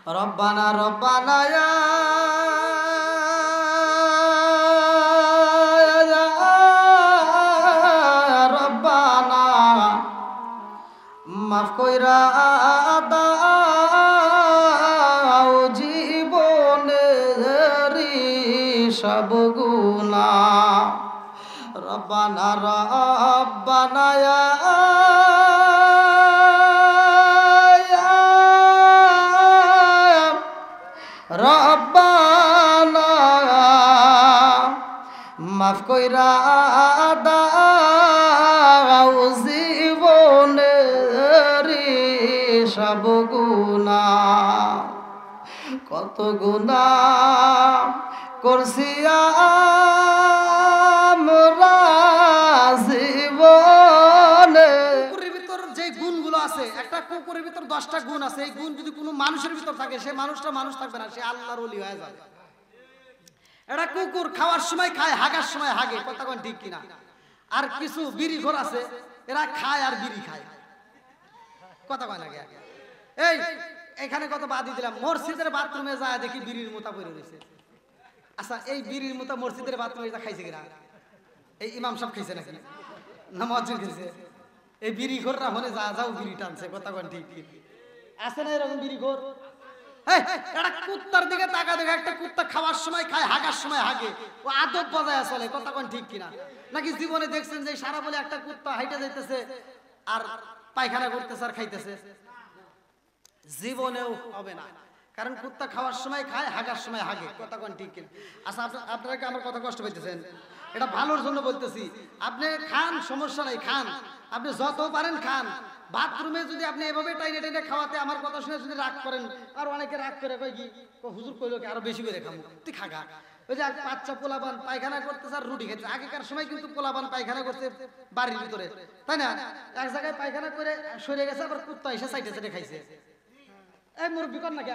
রব্বানা রব্বানা ইয়া রব্বানা মাফ কইরা দাও জীবনেরি সব গুনাহ রব্বানা রব্বানা ইয়া রব্বানা মাফ কইরা দাও জীবনেরি সব গুনাহ কত গুনাহ করছি আমরা জীবনে। কুকুরের ভিতর যে গুণগুলো আছে, একটা কুকুরের ভিতর 10টা গুণ আছে, এই গুণ যদি কোনো মানুষের ভিতর থাকে সে মানুষটা মানুষ থাকবে না, সে আল্লাহর ওলি হয়ে যাবে। এটা কুকুর খাওয়ার সময় খায়, হাগার সময় হাগে, কথা কোন ঠিক কিনা? আর কিছু বিড়িখোর আছে, এরা খায় আর বিড়ি খায়, কথা কয় না। এই এখানে কত বাদি দিলাম, মসজিদের বাথরুমে যায় দেখি বিড়ির মোতা পড়ে রয়েছে। আচ্ছা, এই বিড়ির মোতা মসজিদের বাথরুমে খাইছে কিনা? এই ইমাম সাহেব খাইছে নাকি না মসজিদ খাইছে? এই বিড়িখোররা হলে যা যাও বিড়ি টানছে, কথা কন ঠিক ঠিক আছে না? এরকম বিড়িখোর একটা কুত্তার দিকে তাকা দেখে, একটা কুত্তা খাওয়ার সময় খায়, হাগার সময় হাগে, ও আদব বজায় চলে, কথা কন ঠিক কিনা? নাকি জীবনে দেখছেন যে সারা বলে একটা কুত্তা হাইটে যাইতেছে আর পায়খানা করতেছে আর খাইতেছে? জীবনেও হবে না, কারণ কুত্তা খাওয়ার সময় খায়, হাগার সময় হাগে, কথা কোন ঠিক কিনা? আচ্ছা, আপনারা কি আমার কথা কষ্ট পাইতেছেন? এটা ভালোর জন্য বলতেছি। আপনি খান, সমস্যা নাই, খান, আপনি যত পারেন খান। বাথরুমে যদি আপনি এভাবে টাইনে টাইনে খাওয়াতে আমার কথা শুনে যদি রাগ করেন, আর অনেকে রাগ করে কয় কি হুজুর কইলো কি আরো বেশি করে খাবো, তুই খাগা। ওই যে বাচ্চা পোলাবান পায়খানা করতেছে আর রুটি খেতে, আগেকার সময় কিন্তু পোলাবান পায়খানা করতে বাড়ির ভিতরে, তাই না? এক জায়গায় পায়খানা করে সরে গেছে, আবার কুত্তা এসে সাইডে সাইডে খাইছে। এই মুরব্বি কর না কে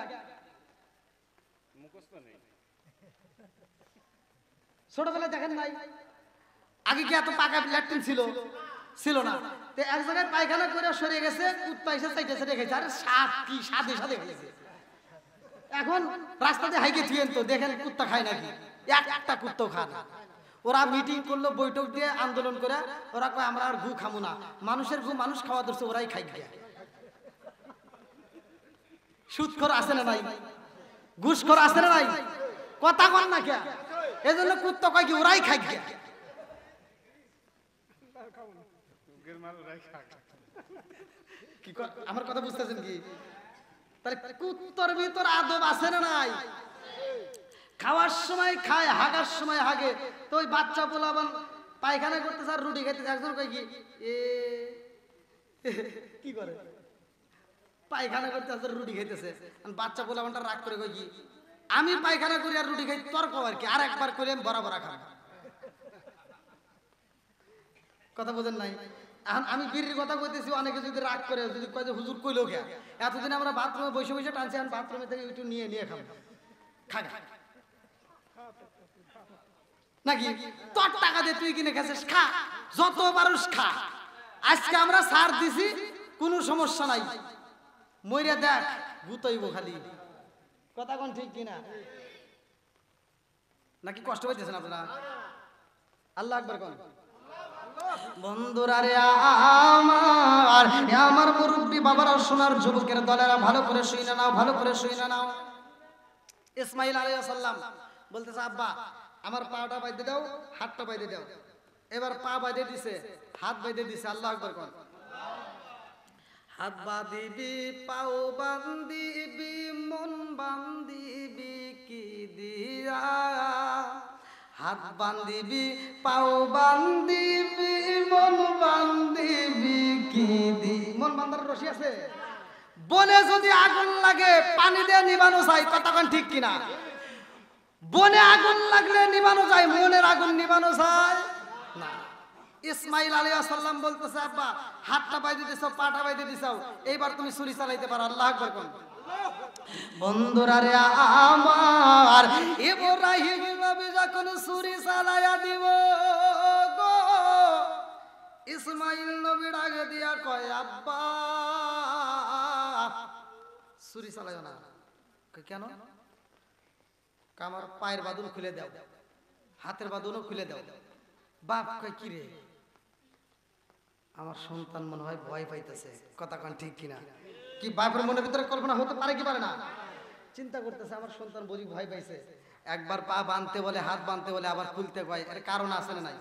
ছোটবেলায় দেখেন নাই? আগে কি এত পাকা ল্যাট্রিন ছিল? ছিল না। তো এক জায়গায় পায়খানা করে সরে গেছে, কুত্তা এসে সাইডে সাইডে খাইছে। আরে স্বাদ কি, স্বাদে সাদে খাইছে। এখন রাস্তাতে হাইকে থুয়েন তো দেখেন কুত্তা খায় নাকি? একটা কুত্তাও খায় না। ওরা মিটিং করলো, বৈঠক দিয়ে আন্দোলন করে, ওরা কয় আমরা আর গু খামু না, মানুষের গু মানুষ খাওয়া ধরছে, ওরাই খাই গিয়া। সুদখোর আছে না নাই? ঘুষখোর আছে না নাই? কথা কন না কে? এই জন্য কুত্তা কয় কি ওরাই খাই গিয়া। আমার কথা বুঝতেছেন কি? তাহলে কুত্তার ভিতর আদব আছে না নাই? খাওয়ার সময় খায়, হাগার সময় হাগে। তো ওই বাচ্চা পোলাবান পায়খানা করতেছে আর রুটি খাইতেছে, একজন কয় কি কি করে? পায়খানা করতেছে রুটি খাইতেছে, বাচ্চা পোলাবানটা রাগ করে কয় কি আমি পায়খানা করি আর রুটি খাই, তর্ক আর কি, আর একবার করে আমি বরাবর খাবো। কথা বোঝেন নাই? এখন আমি বিড়ির কথা কইতেছি, অনেকে যদি রাগ করে, যদি কয় যে হুজুর কইলো কে, এতদিন আমরা বাথরুমে বসে বসে টানছি, এখন বাথরুমে থেকে একটু নিয়ে নিয়ে খাবো, খাগা নাকি? তোর টাকা দিয়ে তুই কিনে খাচ্ছিস, খা, যত পারুস খা। আজকে আমরা ছাড় দিছি, কোনো সমস্যা নাই, মইরা দেখ গুতইব খালি, কথা কোন ঠিক কিনা? নাকি কষ্ট পাইতেছেন আপনারা? আল্লাহ আকবার কোন। বন্ধুরা রে আমার, আমার মুরব্বী বাবারা, সোনার যুবকের দলেরা, ভালো করে শুইনা নাও, ভালো করে শুইনা নাও। ইসমাইল আলাইহিস সালাম বলতেছে আব্বা আমার পাটা বাইদে দাও, হাতটা বাইদে দাও। এবার পা বাইদে দিছে, হাত বাইদে দিছে, আল্লাহ আকবার কোন। হাত বাঁধিবি, পাও বান্ধিবি, মন বান্ধিবি কি দিয়া? হাত বান্ধিবি, পাও বান্ধিবি, মন বান্ধিবি কি দি? মন বান্ধার রশি আছে? বনে যদি আগুন লাগে পানি দিয়ে নিবানো যায়, কথা কোন ঠিক কিনা? বনে আগুন লাগলে নিবানো যায়, মনের আগুন নিবানো যায় না। ইসমাইল আলাইহিস সালাম বলতেছে আব্বা হাতটা বাইদে দিছো, পাটা বাইদে দিছো, এইবার তুমি ছুরি চালাইতে পারো, আল্লাহু আকবার কোন। বন্ধুরা রে আমার, ইব্রাহিম নবী যখন ছুরি চালায়া দিব গো, ইসমাইল নবী ডাকে দিয়া কয় আব্বা ছুরি চালাইও না, কেন? আমার পায়ের বাঁধন খুলে দাও, হাতের বাঁধনও খুলে দাও। বাপ কয় কি রে, আমার সন্তান মনে হয় ভয় পাইতেছে, কথা কন ঠিক কিনা? কি বাপের মনের ভিতরে কল্পনা হতে পারে কি পারে না? চিন্তা করতেছে আমার সন্তান বুঝি ভয় পাইছে, একবার পা বাঁধতে বলে, হাত বাঁধতে বলে, আবার খুলতে কয়, এর কারণ আছে না নাই?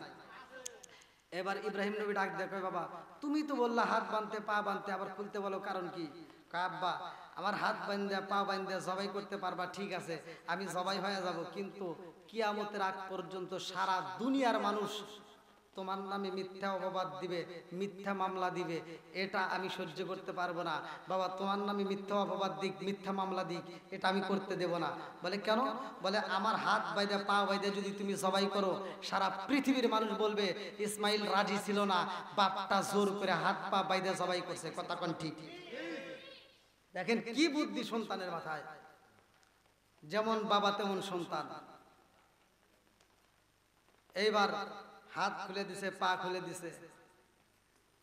এবার ইব্রাহিম নবী ডাক দেখো, বাবা তুমি তো বললা হাত বাঁধতে পা বাঁধতে, আবার খুলতে বলো, কারণ কি? আব্বা আমার হাত বাঁধা পা বাঁধা জবাই করতে পারবা, ঠিক আছে আমি জবাই হয়ে যাব, কিন্তু কিয়ামতের আগ পর্যন্ত সারা দুনিয়ার মানুষ তোমার নামে মিথ্যা অপবাদ দিবে, মিথ্যা মামলা দিবে, এটা আমি সহ্য করতে পারবো না। বাবা তোমার নামে মিথ্যা অপবাদ দিক, মিথ্যা মামলা দিক, এটা আমি করতে দেব না। বলে কেন? বলে আমার হাত বাইদা পা বাইদা যদি তুমি জবাই করো, সারা পৃথিবীর মানুষ বলবে ইসমাইল রাজি ছিল না, বাপটা জোর করে হাত পা বাইদা জবাই করছে, কথা কোন ঠিক? দেখেন কি বুদ্ধি সন্তানের মাথায়, যেমন বাবা তেমন সন্তান। এইবার হাত খুলে দিছে, পা খুলে দিছে,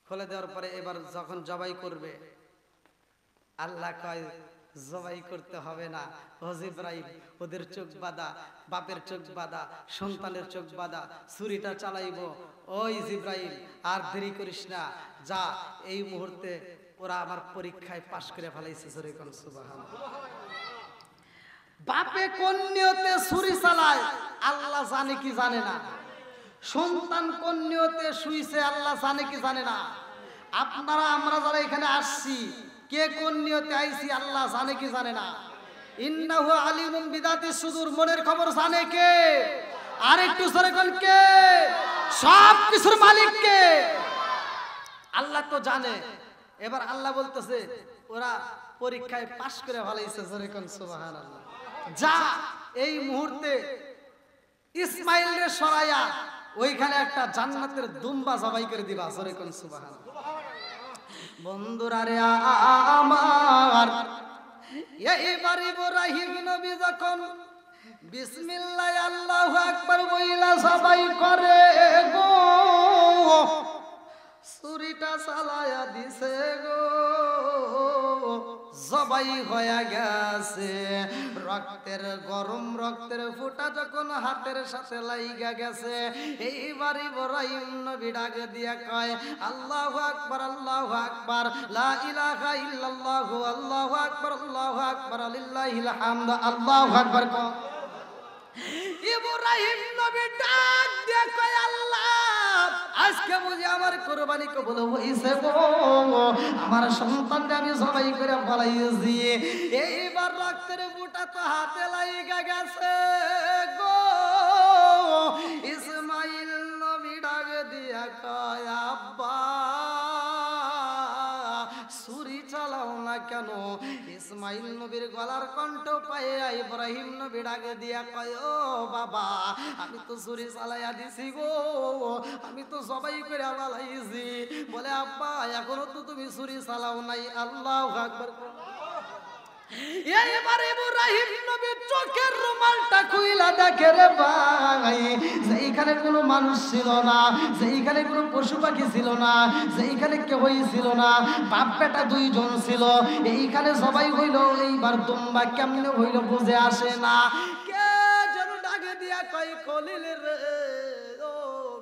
খুলে দেওয়ার পরে এবার যখন জবাই করবে, আল্লাহ কয় জবাই করতে হবে না, ও জিবরাইল ওদের চোখ বাঁধা, বাপের চোখ বাঁধা, সন্তানের চোখ বাঁধা, ছুরিটা চালাইব। ওই জিবরাইল আর দেরি করিস না, যা এই মুহূর্তে ওরা আমার পরীক্ষায় পাশ করে ফেলাইছে। সুবহানাল্লাহ। বাপে কোন নিয়তে ছুরি চালায় আল্লাহ জানে কি জানে না, সন্তান কোন নিয়তে শুইছে আল্লাহ জানে কি জানে না। আপনারা আমরা যারা এখানে আসছি, কে কোন নিয়তে আইছি আল্লাহ জানে কি জানে না। ইন্নাহু আলিমুম বিদাতিস সুদূর, মনের খবর জানে কে? আর একটু জোরে কোন কে? সব কিছুর মালিক কে? আল্লাহ তো জানে। এবার আল্লাহ বলতেছে ওরা পরীক্ষায় পাশ করে ফেলাইছে, জোরে কোন সুবহানাল্লাহ। যা এই মুহূর্তে ইসমাইলকে সরাইয়া ওইখানে একটা জান্নাতের দুম্বা জবাই করে দিবা, জোরে কোন সুবহানাল্লাহ। বন্ধুরা রে আমার, এইবার ইব্রাহিম নবী যখন বিসমিল্লাহ আল্লাহু আকবার বইলা জবাই করে গো, ছুরিটা চালায়া দিছে গো, জবাই হয়ে গেছে। রক্তের গরম রক্তের ফোঁটা যখন হাতের সাথে লাইগা গেছে, এইবার ইব্রাহিম নবী ডাক দিয়া কয় আল্লাহু আকবার, আল্লাহু আকবার, লা ইলাহা ইল্লাল্লাহু, আল্লাহু আকবার, আল্লাহু আকবার, লিল্লাহিল হামদ, আল্লাহু আকবার। ইব্রাহিম নবী ডাক দিয়া কয় আল্লাহ আজকে বুঝি আমার কুরবানি কবুল হইছে গো, আমার সন্তানকে আমি জবাই করে ফলাইছি। এইবার রক্তের বুটা তো হাতে লাইগা গেছে গো। ইসমাইল নবী ডাক দিয়া কয় আব্বা ছুরি চালাও না কেন? ইসমাইল নবীর গলার কণ্ঠ পায়ে ইব্রাহিম নবী ডাক দিয়া কয় ও বাবা আমি তো ছুরি চালাইয়া দিছি গো, আমি তো সবাই করে ফলাইছি। বলে আব্বা এখনো তো তুমি ছুরি চালাও নাই, আল্লাহু আকবার। এইবার ইব্রাহিম নবী চোখের রুমালটা খুইলা দেখে রে ভাই, যেইখানে কোনো মানুষ ছিল না, যেইখানে কোনো পশু পাখি ছিল না, যেইখানে কেউই ছিল না, বাপ বেটা দুইজন ছিল, এইখানে সবাই হইল। এইবার দুম্বা কেমনে হইল বুঝে আসে না। কে যেন ডাকে দিয়া কয় খলিল রে, ও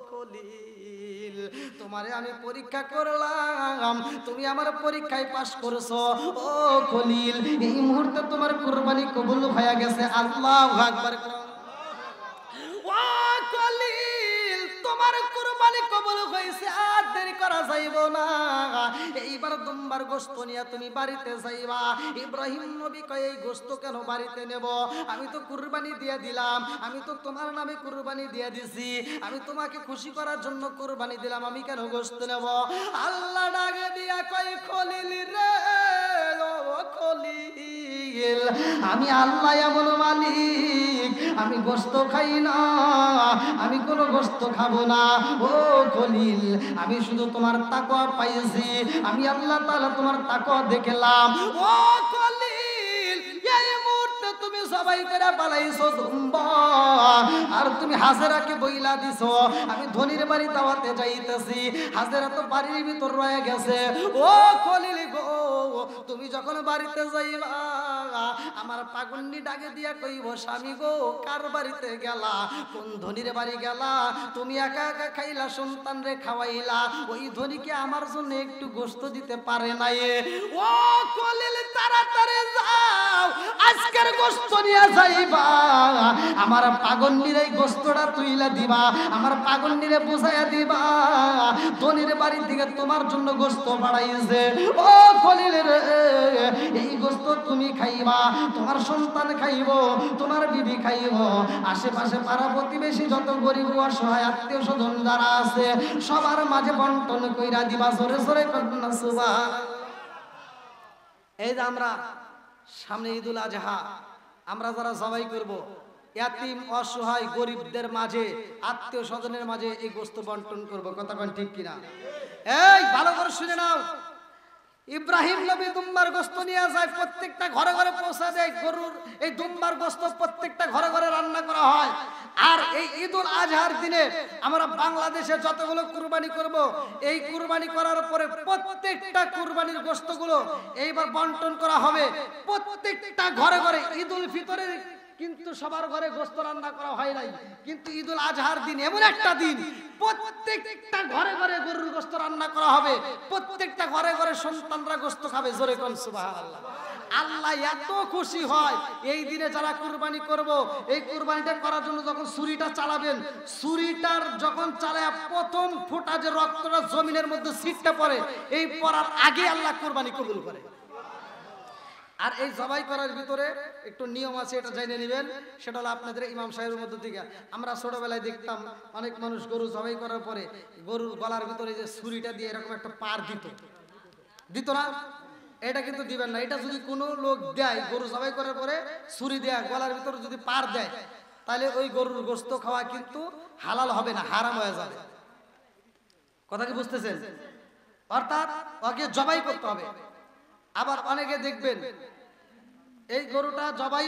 খলিল তোমারে আমি পরীক্ষা করলাম, তুমি আমার পরীক্ষায় পাশ করছো। ও খলিল এই মুহূর্তে তোমার কুরবানি কবুল হয়ে গেছে, আল্লাহু আকবার। ও খলিল তোমার কুরবানি কবুল হইছে, আর দেরি করা যাইব না। এইবার দুম্বার গোশত নিয়ে তুমি বাড়িতে যাইবা। ইব্রাহিম নবী কয় এই গোশত কেন বাড়িতে নেব? আমি তো কুরবানি দিয়ে দিলাম, আমি তো তোমার নামে কুরবানি দিয়ে দিছি, আমি তোমাকে খুশি করার জন্য কুরবানি দিলাম, আমি কেন গোশত নেব? আল্লাহ ডাকে দিয়া কয় খলিল রে, ও খলিল আমি আল্লাহ এমন মালিক, আমি গোশত খাই না, আমি কোনো গোশত খাবো না। ও খলিল আমি শুধু তোমার তাকওয়া পাইছি, আমি আল্লাহ তাআলা তোমার তাকওয়া দেখলাম। ও খলিল এই মুহূর্তে তুমি সবাই করে পালাইছো দুম্বা, আর তুমি হাজেরাকে বইলা দিছো আমি ধনির বাড়ি দাওয়াতে যাইতেছি, হাজেরা তো বাড়ির ভিতর রয়ে গেছে। ও খলিল গো তুমি যখন বাড়িতে যাইবা আমার পাগন্ডি ডাকে দিয়া কইব স্বামী গো কার বাড়িতে গেলা, কোন ধনীর বাড়ি গেলা, তুমি একা একা খাইলা সন্তান রে খাওয়াইলা, ওই ধনীকে আমার জন্য একটু গোশত দিতে পারে নাই। ও কলিল তাড়াতাড়ি যাও, আজকের গোশত নিয়ে যাইবা, আমার পাগন্ডির এই গোশতটা তুইলা দিবা, আমার পাগন্ডিরে বুঝাইয়া দিবা ধনীর বাড়ি থেকে তোমার জন্য গোশত বাড়াইছে। ও কলিল রে, এই গোশত তুমি খাইবা, তোমার সন্তান খাইব, তোমার বিবি খাইব, আশেপাশে পাড়া প্রতিবেশী যত গরিব অসহায় আত্মীয় স্বজন যারা আছে সবার মাঝে বন্টন কইরা দিবা। জোরে জোরে কন্যা সুবহান। এই যে আমরা সামনে ঈদুল আজহা, আমরা যারা জবাই করব, ইয়াতিম অসহায় গরিবদের মাঝে আত্মীয় স্বজনের মাঝে এই গোশত বন্টন করব। কথা কোন ঠিক কিনা? এই ভালো করে শুনে নাও, ইব্রাহিম নবী দুম্বার গোশত নিয়ে যায়, প্রত্যেকটা ঘরে ঘরে পৌঁছা দেয়। গরুর এই দুম্বার গোশত প্রত্যেকটা ঘরে ঘরে রান্না করা হয়। আর এই ঈদুল আজহার দিনে আমরা বাংলাদেশে যতগুলো কুরবানি করব, এই কুরবানি করার পরে প্রত্যেকটা কুরবানির গোশতগুলো এইবার বন্টন করা হবে প্রত্যেকটা ঘরে ঘরে। ঈদুল ফিতরের কিন্তু সবার ঘরে গোশত রান্না করা হয় নাই, কিন্তু ঈদুল আজহার দিন এমন একটা দিন প্রত্যেকটা ঘরে ঘরে গরুর গোশত রান্না করা হবে, প্রত্যেকটা ঘরে ঘরে সন্তানরা গোশত খাবে। জোরে কোন সুবহানাল্লাহ। আল্লাহ এত খুশি হয় এই দিনে যারা কুরবানি করব, এই কুরবানিটা করার জন্য যখন ছুরিটা চালাবেন, ছুরিটার যখন চালায় প্রথম ফোঁটা যে রক্তটা জমিনের মধ্যে ছিটটা পড়ে, এই পড়ার আগে আল্লাহ কুরবানি কবুল করে। আর এই জবাই করার ভিতরে একটু নিয়ম আছে, এটা জেনে নেবেন। সেটা হলো আপনাদের ইমাম সাহেবের মধ্য থেকে আমরা ছোটবেলায় দেখতাম অনেক মানুষ গরু জবাই করার পরে গরুর গলার ভিতরে যে ছুরিটা দিয়ে এরকম একটা পার দিত না? এটা কিন্তু দিবেন না। এটা যদি কোনো লোক দেয় গরু জবাই করার পরে ছুরি দেয় গলার ভিতরে যদি পার দেয়, তাহলে ওই গরুর গোশত খাওয়া কিন্তু হালাল হবে না, হারাম হয়ে যাবে। কথা কি বুঝতেছেন? অর্থাৎ ওকে জবাই করতে হবে। আবার অনেকে দেখবেন এই গরুটা জবাই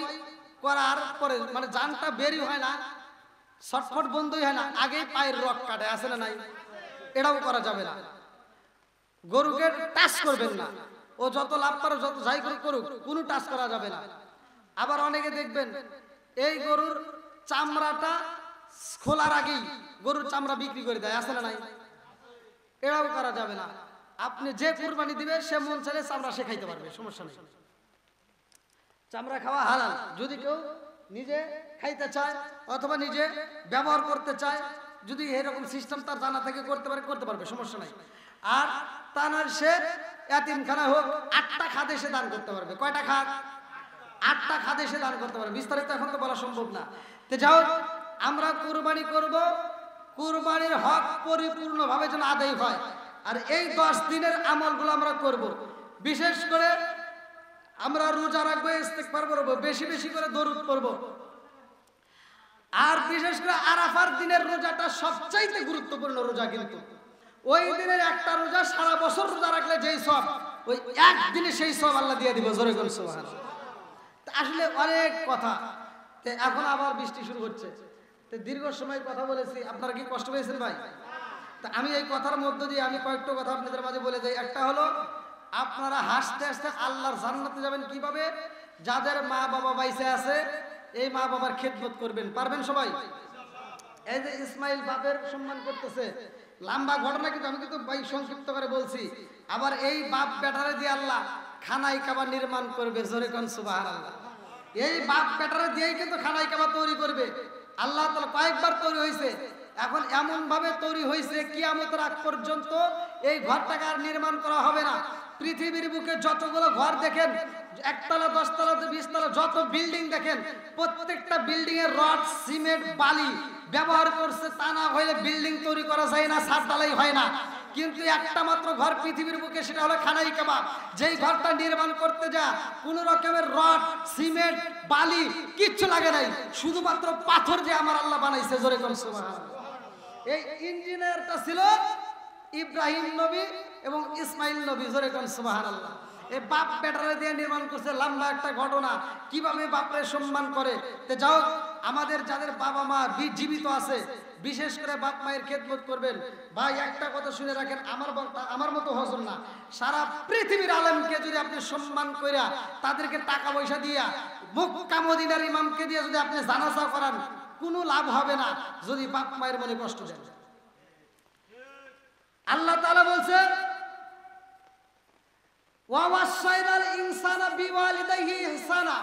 করার পরে মানে জানটা বেরি হয় না, ছটফট বন্ধই হয় না, আগেই পায়ের রক কাটে, আছে না নাই? এটাও করা যাবে না। গরুকে টাচ করবেন না, ও যত লাভ পারো যত যাই করুক কোনো টাচ করা যাবে না। আবার অনেকে দেখবেন এই গরুর চামড়াটা খোলার আগেই গরুর চামড়া বিক্রি করে দেয়, আছে না নাই? এটাও করা যাবে না। আপনি যে কুরবানি দিবে সে মন চাইলে চামড়া সে খাইতে পারবে, সমস্যা নেই। চামড়া খাওয়া হালাল। যদি কেউ নিজে খাইতে চায় অথবা নিজে ব্যবহার করতে চায়, যদি এরকম সিস্টেম তার জানা থেকে করতে পারবে, সমস্যা নাই। আর তা না সে এতিমখানা হোক 8টা খাদে সে দান করতে পারবে। কয়টা খাদ? 8টা খাদে সে দান করতে পারবে। বিস্তারিত এখন তো বলা সম্ভব না। তো যাও, আমরা কুরবানি করব, কুরবানির হক পরিপূর্ণভাবে যেন আদায় হয়। আর এই 10 দিনের আমলগুলো আমরা করব। বিশেষ করে আমরা রোজা রাখবো, ইস্তেগফার করব, বেশি বেশি করে দরুদ পড়ব। আর বিশেষ করে আরাফার দিনের রোজাটা সবচাইতে গুরুত্বপূর্ণ রোজা। কিন্তু ওই দিনের একটা রোজা সারা বছর রোজা রাখলে যেই সব, ওই একদিনে সেই সব আল্লাহ দিয়ে দিব। জোরে বল সুবহানাল্লাহ। আসলে অনেক কথা, এখন আবার বৃষ্টি শুরু হচ্ছে, দীর্ঘ সময় কথা বলেছি, আপনারা কি কষ্ট পেয়েছেন ভাই? তা আমি এই কথার মধ্য দিয়ে আমি কয়েকটা কথা আপনাদের মাঝে বলে যাই। একটা হলো, আপনারা হাসতে হাসতে আল্লাহর জান্নাতে যাবেন কিভাবে? যাদের মা বাবা বাইসে আছে এই মা বাবার খেদমত করবেন, পারবেন সবাই? এই যে ইসমাইল বাপের সম্মান করতেছে, লম্বা ঘটনা কিন্তু আমি কিন্তু ভাই সংক্ষিপ্ত করে বলছি। আবার এই বাপ বেটারে দিয়ে আল্লাহ খানাই কাবা নির্মাণ করবে। জোরে কোন সুবহানাল্লাহ। এই বাপ বেটারে দিয়েই কিন্তু খানাই কাবা তৈরি করবে। আল্লাহ তাআলা কয়েকবার তৈরি হয়েছে, এখন এমন ভাবে তৈরি হয়েছে কিয়ামতের আগ পর্যন্ত এই ঘরটাকে আর নির্মাণ করা হবে না। পৃথিবীর বুকে যতগুলো ঘর দেখেন, 1 তলা 10 তলা 20 তলা যত বিল্ডিং দেখেন, প্রত্যেকটা বিল্ডিং এর রড সিমেন্ট বালি ব্যবহার করছে। তা না হলে বিল্ডিং তৈরি করা যায় না, ছাদ ঢালাই হয় না। কিন্তু একটা মাত্র ঘর পৃথিবীর বুকে, সেটা হলো খানাই কাবা। যেই ঘরটা নির্মাণ করতে যা কোন রকমের রড সিমেন্ট বালি কিচ্ছু লাগে নাই, শুধুমাত্র পাথর যে আমার আল্লাহ বানাইছে। জোরে কোন সুবহানাল্লাহ। এই ইঞ্জিনিয়ারটা ছিল ইব্রাহিম নবী এবং ইসমাইল নবী। জোরে কোন সুবহানাল্লাহ। এই বাপ বেটারে দিয়ে নির্মাণ করছে লম্বা একটা ঘটনা, কিভাবে বাপরে সম্মান করে। তে যাও, আমাদের যাদের বাবা মা জীবিত আছে, বিশেষ করে বাপ মায়ের খেদমত করবেন। ভাই একটা কথা শুনে রাখেন, আমার মতো হজম না, সারা পৃথিবীর আলেমকে যদি আপনি সম্মান কইরা তাদেরকে টাকা পয়সা দিয়া মক্কা মদিনার ইমামকে দিয়ে যদি আপনি জানাজা করান, কোনো লাভ হবে না যদি বাপ মায়ের মনে কষ্ট দেন। আল্লাহ তাআলা বলছে ওয়া ওয়াসাইনাল ইনসানা বিওয়ালিদাইহি ইহসানা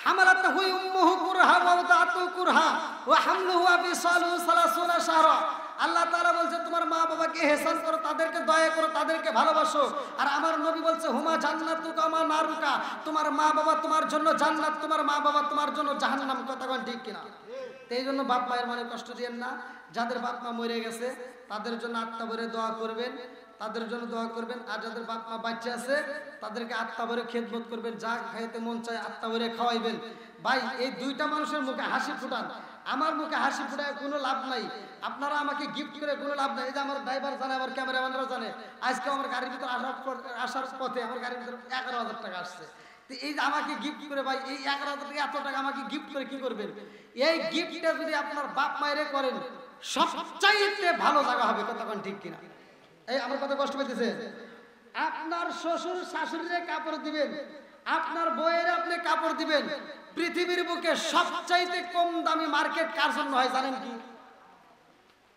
হামালাতহু উম্মুহু কুরহা ওয়া ওয়াদাতহু কুরহা ওয়া হামলুহু ওয়া ফিসালুহু 30 শাহরা। আল্লাহ তাআলা বলছে তোমার মা বাবাকে ইহসান করো, তাদেরকে দয়া করো, তাদেরকে ভালোবাসো। আর আমার নবী বলছে হুমা জান্নাতুকা ওয়া নারুকা, তোমার মা বাবা তোমার জন্য জান্নাত, তোমার মা বাবা তোমার জন্য জাহান্নাম। কথা কোন ঠিক কিনা? এই জন্য বাপ মায়ের মনে কষ্ট দিয়েন না। যাদের বাপ মা মরে গেছে তাদের জন্য আত্মা ভরে দোয়া করবেন, তাদের জন্য দোয়া করবেন। আর যাদের বাপ মা বাচ্চা আছে তাদেরকে আত্মা ভরে খেদমত করবেন, যা খাইতে মন চায় আত্মা ভরে খাওয়াইবেন। ভাই এই দুইটা মানুষের মুখে হাসি ফুটান, আমার মুখে হাসি ফুটায় কোনো লাভ নাই। আপনারা আমাকে গিফট করে কোনো লাভ নাই। এই যে আমার ড্রাইভার জানে, আমার ক্যামেরাম্যানরা জানে, আজকে আমার গাড়ির ভিতরে আসার পথে আমার গাড়ির ভিতরে 11,000 টাকা আসছে। এই যে আমাকে গিফট করে, ভাই এই 11,000 টাকা এত টাকা আমাকে গিফট করে কি করবেন? এই গিফটটা যদি আপনার বাপ মায়েরে করেন সবচাইতে ভালো জায়গা হবে। কথা কোন ঠিক কিনা? এই আমার কথা কষ্ট পেতেছে? আপনার শ্বশুর শাশুড়িরে কাপড় দিবেন, আপনার বউয়ের আপনি কাপড় দিবেন। পৃথিবীর বুকে সবচাইতে কম দামি মার্কেট কার জন্য হয় জানেন কি?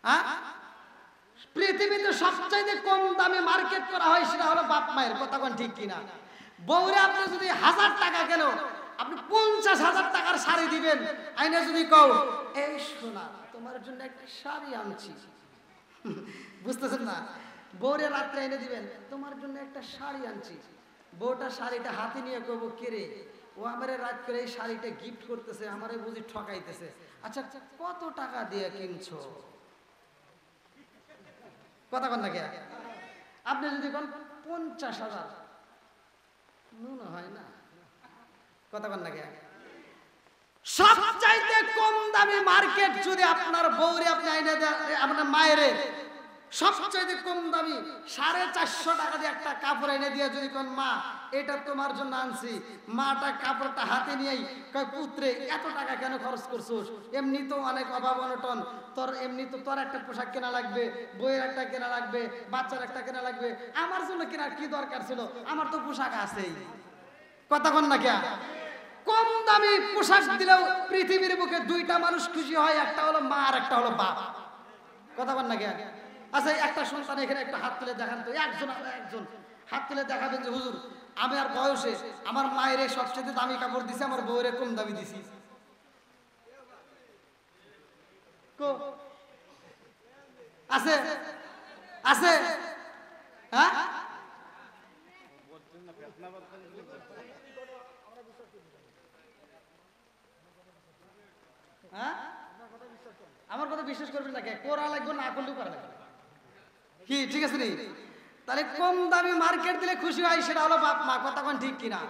হ্যাঁ, পৃথিবীতে সবচাইতে কম দামি মার্কেট করা হয় সেটা হলো বাপ মায়ের। কথা কোন ঠিক কিনা? বউরে আপনি যদি 1000 টাকা কেন, আপনি 50,000 টাকার শাড়ি দিবেন, আইনে যদি কও এই সোনা তোমার জন্য একটা শাড়ি আনছি, বুঝতেছেন না? বউরে রাত্রে এনে দিবেন, তোমার জন্য একটা শাড়ি আনছি। বউটা শাড়িটা হাতে নিয়ে কইব কে রে, ও আমারে রাত করে এই শাড়িটা গিফট করতেছে, আমারে বুঝি ঠকাইতেছে। আচ্ছা কত টাকা দিয়ে কিনছো? কথা কন না কে? আপনি যদি কোন 50,000, নুন হয় না। কথা কন না কে? সবচাইতে কম দামি মার্কেট যদি আপনার বউরে আপনি আইনে দেন, আপনার মায়ের সবচাইতে কম দামি 450 টাকা দিয়ে একটা কাপড় এনে দিয়ে যদি কোন মা এটা তোমার জন্য আনছি, মাটা কাপড়টা হাতে নিয়েই কয় পুত্রে এত টাকা কেন খরচ করছোস? এমনি তো অনেক অভাব অনটন, তোর এমনি তো তোর একটা পোশাক কেনা লাগবে, বইয়ের একটা কেনা লাগবে, বাচ্চার একটা কেনা লাগবে, আমার জন্য কেনার কি দরকার ছিল? আমার তো পোশাক আছেই। কথা কন না কে? কম দামি পোশাক দিলেও পৃথিবীর বুকে দুইটা মানুষ খুশি হয়, একটা হলো মা আর একটা হলো বাপ। কথা বল না কে? আচ্ছা একটা সন্তান এখানে একটা হাত তুলে দেখান তো, একজন হাত তুলে দেখাবেন যে হুজুর আমি আর বয়সে আমার মায়ের সবচেয়ে দামি কাপড় দিছি, আমার বউয়ের কম দামি দিছি। আছে আছে? হ্যাঁ, হ্যাঁ, আমার কথা বিশ্বাস করবেন না কে? করা লাগবে না করলেও করা লাগবে কি? ঠিক আছে নি? তাহলে কম দামি মার্কেট দিলে খুশি হয়, সেটা হলো বাপ মা। কথা কোন ঠিক কিনা?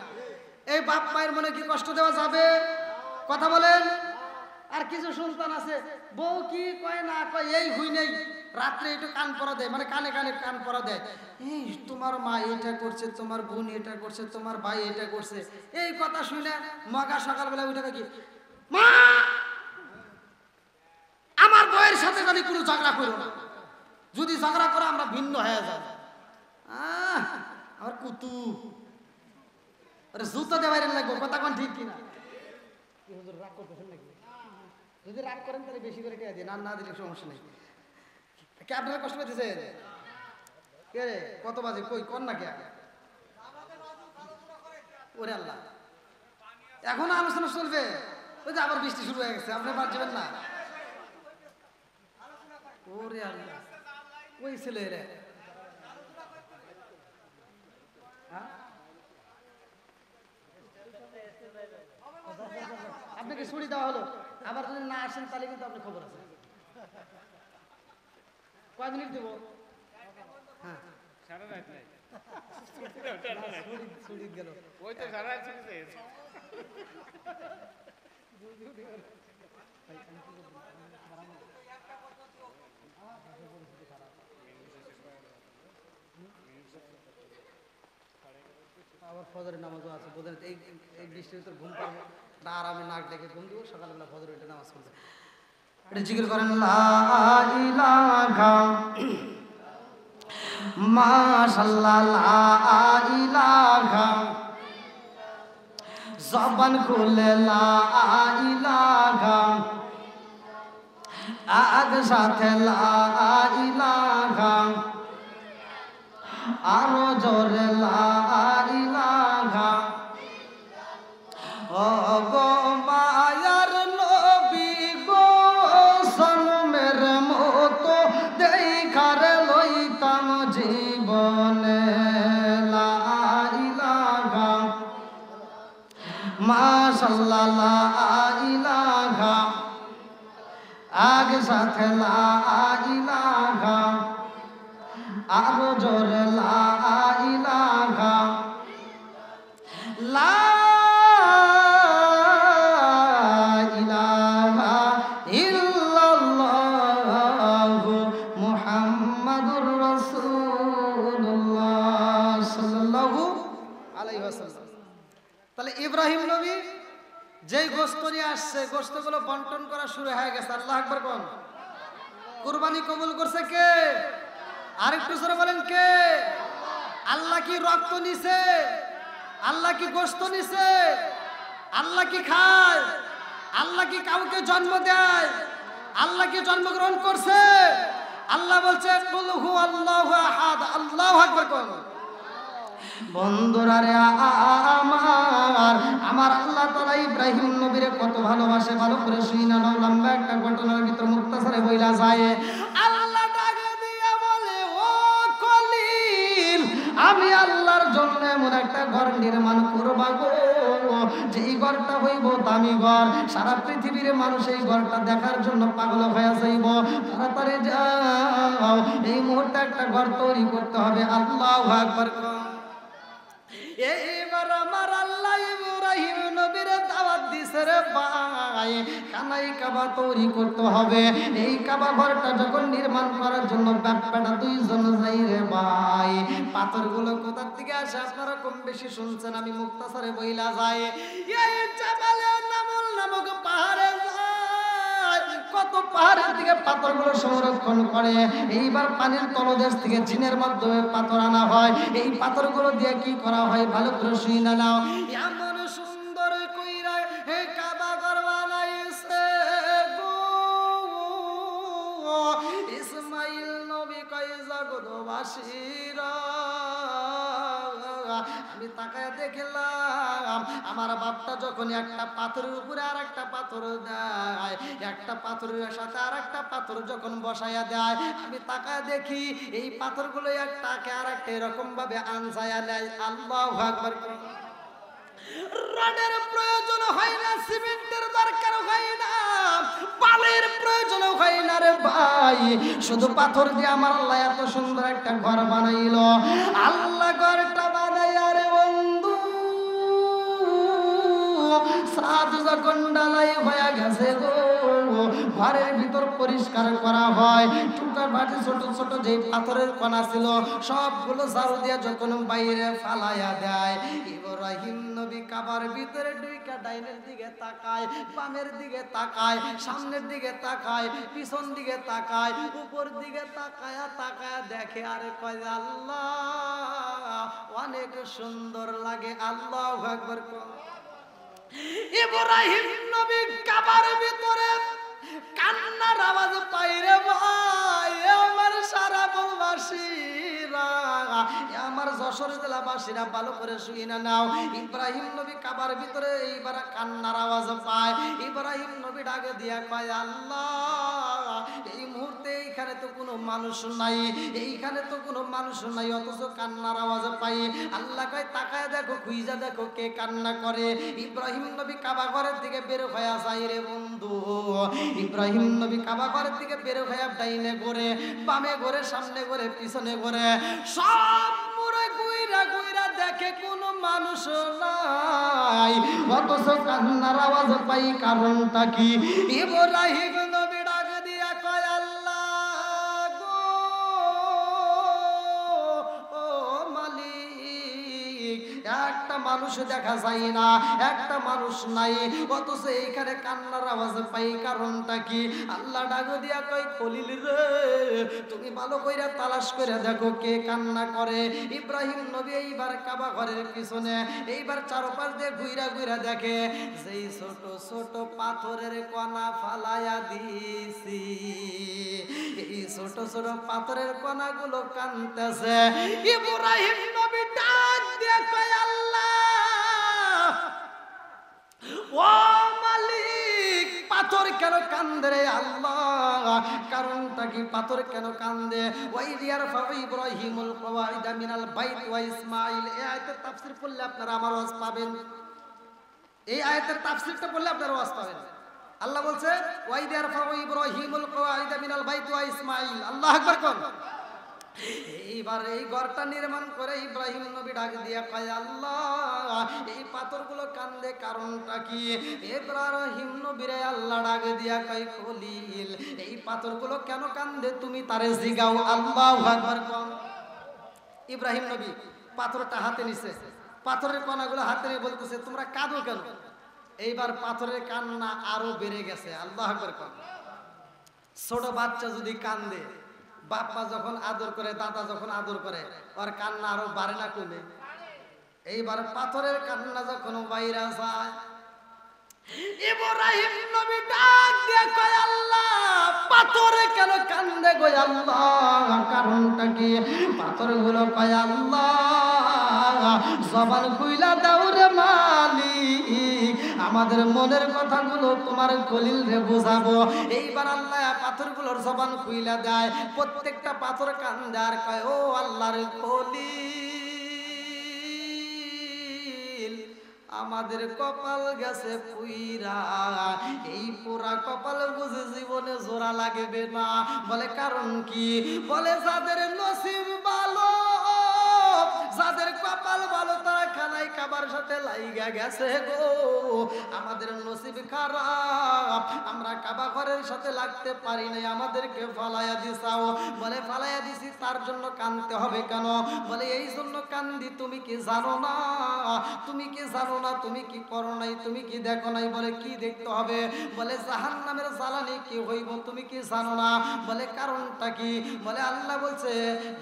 এই বাপ মায়ের মনে কি কষ্ট দেওয়া যাবে? কথা বলেন। আর কিছু সন্তান আছে বউ কি কয় না কয় এই হুই নেই, রাত্রে একটু কান পরা দেয়, মানে কানে কানে কান পরা দেয়, এই তোমার মা এটা করছে, তোমার বোন এটা করছে, তোমার ভাই এটা করছে। এই কথা শুনে মগা সকালবেলা উঠে কি, মা আমার বউয়ের সাথে যদি কোনো ঝগড়া করো না, যদি ঝগড়া করো আমরা ভিন্ন হয়ে যাব। আমার কুতু জুতো দেওয়ার লাগবো। কথা কোন ঠিক কিনা? রাগ করতেছেন নাকি? যদি রাগ করেন তাহলে বেশি করে টিয়া দিন, আর না দিলে সমস্যা নেই। কে আপনারা কষ্ট পেতেছেন? কে রে কত বাজে কই কর না কে? ওরে আল্লাহ, এখন আলোচনা চলবে? ওই যে আবার বৃষ্টি শুরু হয়ে গেছে, আপনি বাদ যাবেন না? ওরে আল্লাহ, ওই ছেলে রে আপনাকে ছুটি দেওয়া হলো, আবার যদি না আসেন তাহলে কিন্তু আপনার খবর আছে। কয় মিনিট দেবো? হ্যাঁ ছুটি গেল। আবার ফজরের নামাজও আছে, বোধহয় এই এই বৃষ্টির ভিতর ঘুম পাবো না, আরামে নাক ডেকে ঘুম দিব, সকালবেলা ফজরের এটা নামাজ পড়বে। এটা জিকির করেন লা ইলাহা মাশাআল্লাহ লা ইলাহা, জবান খুলে লা ইলাহা, আগ সাথে লা ইলাহা, আরো জোরে লা ইলাহা। ও গো মায়ার নবী গো, সনমের মতো দেখার লইতাম জীবনে লা ইলাহা মাশাআল্লাহ লা ইলাহা, আগে সাথে লা ইলাহা, আরো জোরে লা ইলাহা, লা ইলাহা ইল্লাল্লাহু মুহাম্মাদুর রাসূলুল্লাহ সাল্লাল্লাহু আলাইহি ওয়াসাল্লাম। তাহলে ইব্রাহিম নবী যেই গোশত নিয়ে আসছে, গোশতগুলো বন্টন করা শুরু হয়ে গেছে। আল্লাহু আকবার কোন? কুরবানি কবুল করছে কে? আরেকটু জোরে বলেন কে? আল্লাহ কি রক্ত নিছে? আল্লাহ কি গোশত নিছে? আল্লাহ কি খায়? আল্লাহ কি কাউকে জন্ম দেয়? আল্লাহ কি জন্মগ্রহণ করছে? আল্লাহ বলছে কুল হু আল্লাহু আহাদ, আল্লাহু আকবার কোন? বন্ধুরা রে আমার আল্লাহ তাআলা ইব্রাহিম নবীরে কত ভালোবাসে, ভালো করে শুই না। লম্বা একটা ঘটনার ভিতর মুক্তাসারে বইলা যায়। আল্লাহ ডাকে দিয়া বলে, ও খলিল, আমি আল্লাহর জন্য এমন একটা ঘর নির্মাণ করব গো, যেই ঘরটা হইব দামি ঘর, সারা পৃথিবীর মানুষ এই ঘরটা দেখার জন্য পাগল হয়ে যাইব। তাড়াতাড়ি যাও, এই মুহূর্তে একটা ঘর তৈরি করতে হবে। আল্লাহু আকবার। এইবার আমার আল্লাহ ইব্রাহিম নবীর দাওয়াত দিছে রে ভাই, কানাই কাবা তৈরি করতে হবে। এই কাবা ঘরটা যখন নির্মাণ করার জন্য ব্যাপারটা দুইজন যাই রে ভাই। পাথরগুলো কোথা থেকে আসে আপনারা কম বেশি শুনছেন, আমি মুক্তাসারে বইলা যাই। এই জাবালে নামল নামক পাহাড়ে কত পাহাড়ের দিকে পাথরগুলো সংরক্ষণ করে। এইবার পানির তলদেশ থেকে জিনের মাধ্যমে পাথর আনা হয়। এই পাথরগুলো দিয়ে কি করা হয় ভালো করে শুনে নাও। এমন সুন্দর কইরা হে কাবা ঘর বানাইছে গো, ইসমাইল নবী কয় জগৎবাসীরা, আমি তাকায় দেখলাম আমার বাপটা যখন একটা পাথরের উপরে আর একটা পাথর দেয়, একটা পাথরের সাথে আর একটা পাথর যখন বসাইয়া দেয়, আমি তাকায় দেখি এই পাথরগুলো একটাকে আর একটা এরকম ভাবে আনসায়া নেয়। আল্লাহু আকবার। রডের প্রয়োজন হয় না, সিমেন্টের দরকার হয় না, বালির প্রয়োজন হয় না রে ভাই, শুধু পাথর দিয়ে আমার আল্লাহ এত সুন্দর একটা ঘর বানাইলো। আল্লাহ ঘরটা বানাইয়া রে বন্ধু সাত যখন ডালাই হয়ে গেছে গো, ঘরের ভিতর পরিষ্কার করা হয়। টুকরা বাটি ছোট ছোট যে পাথরের কণা ছিল সবগুলো ঝাড়ু দিয়ে যখন বাইরে ফালাইয়া দেয়, ইব্রাহিম নবী কাবার ভিতরে ঢুইকা ডাইনের দিকে তাকায়, বামের দিকে তাকায়, সামনের দিকে তাকায়, পিছন দিকে তাকায়, উপর দিকে তাকায়া তাকায়া দেখে আরে কয় আল্লাহ অনেক সুন্দর লাগে। আল্লাহু আকবার। ইব্রাহিম নবী কাবার ভিতরে কান্নার আওয়াজ পাইরে ভাই, আমার সারা বলবাসীরা, আমার যশোর জেলাবাসীরা ভালো করে শুই না নাও। ইব্রাহিম নবী কাবার ভিতরে এইবার কান্নার আওয়াজ পায়। ইব্রাহিম নবী ডাকে দিয়া কয় আল্লাহ এই মুহূর্তে এইখানে তো কোনো মানুষ নাই, এইখানে তো কোনো মানুষ নাই, অথচ কান্নার আওয়াজ পাই। আল্লাহ কয় তাকায় দেখো, খুঁজা দেখো কে কান্না করে। ইব্রাহিম নবী কাবা ঘরের দিকে বের হয়ে যায় রে বন্ধু। ইব্রাহিম নবী কাবা ঘরের দিকে বের হয়ে ডাইনে ঘুরে, বামে ঘুরে, সামনে ঘুরে, পিছনে ঘুরে, সব মুড়ে গুইরা গুইরা দেখে কোনো মানুষ নাই, অথচ কান্নার আওয়াজ পাই। কারণটা কি? ইব্রাহিম নবী ডাক দিয়া কয় আল্লাহ গো, ও মালিক, এক মানুষ দেখা যায় না, একটা মানুষ নাই, অথচ এইখানে কান্নার আওয়াজ পাই। কারণটা কি? আল্লাহ ডাক দিয়া কয় খলিল রে, তুমি ভালো কইরা তালাশ করে দেখো কে কান্না করে। ইব্রাহিম নবী এইবার কাবা ঘরের পিছনে এইবার চারপাশ দিয়ে ঘুইরা ঘুইরা দেখে যেই ছোট ছোট পাথরের কণা ফালায়া দিছি, এই ছোট ছোট পাথরের কণাগুলো কাঁদতেছে। ইব্রাহিম নবী ডাক দিয়ে কয় আল্লাহ, ও মালিক, পাথর কেন কান্দে রে আল্লাহ? কারণটা কি? পাথর কেন কান্দে? ওয়াইদিয়ার ফাউ ইব্রাহিমুল কওয়াইদা মিনাল বাইত ওয়া ইসমাঈল। এই আয়াতের তাফসীর পড়লে আপনারা আমার ওয়াজ পাবেন। এই আয়াতের তাফসীরটা পড়লে আপনারা ওয়াজ পাবেন। আল্লাহ বলছে ওয়াইদিয়ার ফাউ ইব্রাহিমুল কওয়াইদা মিনাল বাইত ওয়া ইসমাঈল। আল্লাহু আকবার কোন। এইবার এই ঘরটা নির্মাণ করে ইব্রাহিম নবী ডাক দিয়া কয় আল্লাহ, এই পাথরগুলো কান্দে কারণটা কি? ইব্রাহিম নবীরে আল্লাহ ডাক দিয়া কয় খলিল, এই পাথরগুলো কেন কান্দে তুমি তারে জিগাও। আল্লাহু আকবার কোন। ইব্রাহিম নবী পাথরটা হাতে নিছে, পাথরের কণাগুলো হাতে নিয়ে বলতেছে তোমরা কাঁদো কেন? এইবার পাথরের কান্না আরো বেড়ে গেছে। আল্লাহু আকবার কোন। ছোট বাচ্চা যদি কান্দে, বাপ্পা যখন আদর করে, দাদা যখন আদর করে, ওর কান্না আরো বাড়ে না কমে? এইবার পাথরের কান্না যখন বাইরে যায়, ইব্রাহিম নবী ডাক দিয়ে কয় আল্লাহ, পাথরে কেন কান্দে গো আল্লাহ? কারণটা কি? পাথরগুলো কয় আল্লাহ, জবান খুইলা দাও রে মালিক, আমাদের মনের কথাগুলো তোমার খলিল রে বুঝাবো। এইবার আল্লাহ পাথরগুলোর জবান খুইলা দেয়, প্রত্যেকটা পাথর কান্দে আর কয় ও আল্লাহর খলিল, আমাদের কপাল গেছে পুইরা, এই পুরা কপাল বুঝে জীবনে জোড়া লাগবে না। বলে কারণ কি? বলে যাদের নসিব ভালো, যাদের কপাল ভালো, তারা খানাই কাবার সাথে লাইগা গেছে গো। আমাদের নসিব খারাপ, আমরা কাবা ঘরের সাথে লাগতে পারি নাই, আমাদেরকে ফালাইয়া দিছাও। বলে ফালাইয়া দিছি, তার জন্য কাঁদতে হবে কেন? বলে এই জন্য কান্দি, তুমি কি জানো না? তুমি কি জানো না? তুমি কি করো নাই? তুমি কি দেখো নাই? বলে কি দেখতে হবে? বলে জাহান্নামের জ্বালানি কি হইব তুমি কি জানো না? বলে কারণটা কি? বলে আল্লাহ বলছে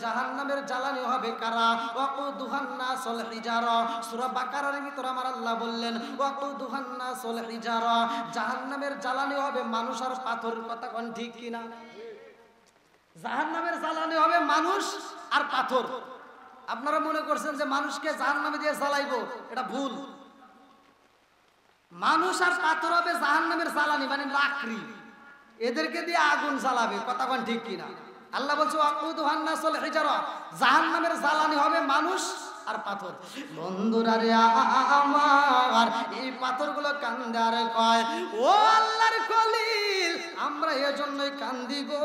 জাহান্নামের জ্বালানি হবে কারা? ওয়াকুদুহান নাসুল হিজারা। সূরা বাকারার ভিতর আমার আল্লাহ বললেন ওয়াকুদুহান নাসুল হিজারা, জাহান্নামের জ্বালানি হবে মানুষ আর পাথর। কথা কোন ঠিক কিনা? জাহান্নামের জ্বালানি হবে মানুষ আর পাথর। আপনারা মনে করছেন যে মানুষকে জাহান্নামে দিয়ে জ্বালাইবো, এটা ভুল। মানুষ আর পাথর হবে জাহান্নামের জ্বালানি, মানে লাকড়ি, এদেরকে দিয়ে আগুন জ্বালাবে। কথা কোন ঠিক কিনা? আল্লাহ বলছে ওয়াকুদুহান নাসুল হিজারা, জাহান্নামের জ্বালানি হবে মানুষ আর পাথর। বন্ধুরা রে আমার, এই পাথরগুলো কান্দে আর কয় ও আল্লাহর খলিল, আমরা এজন্যই কান্দি গো,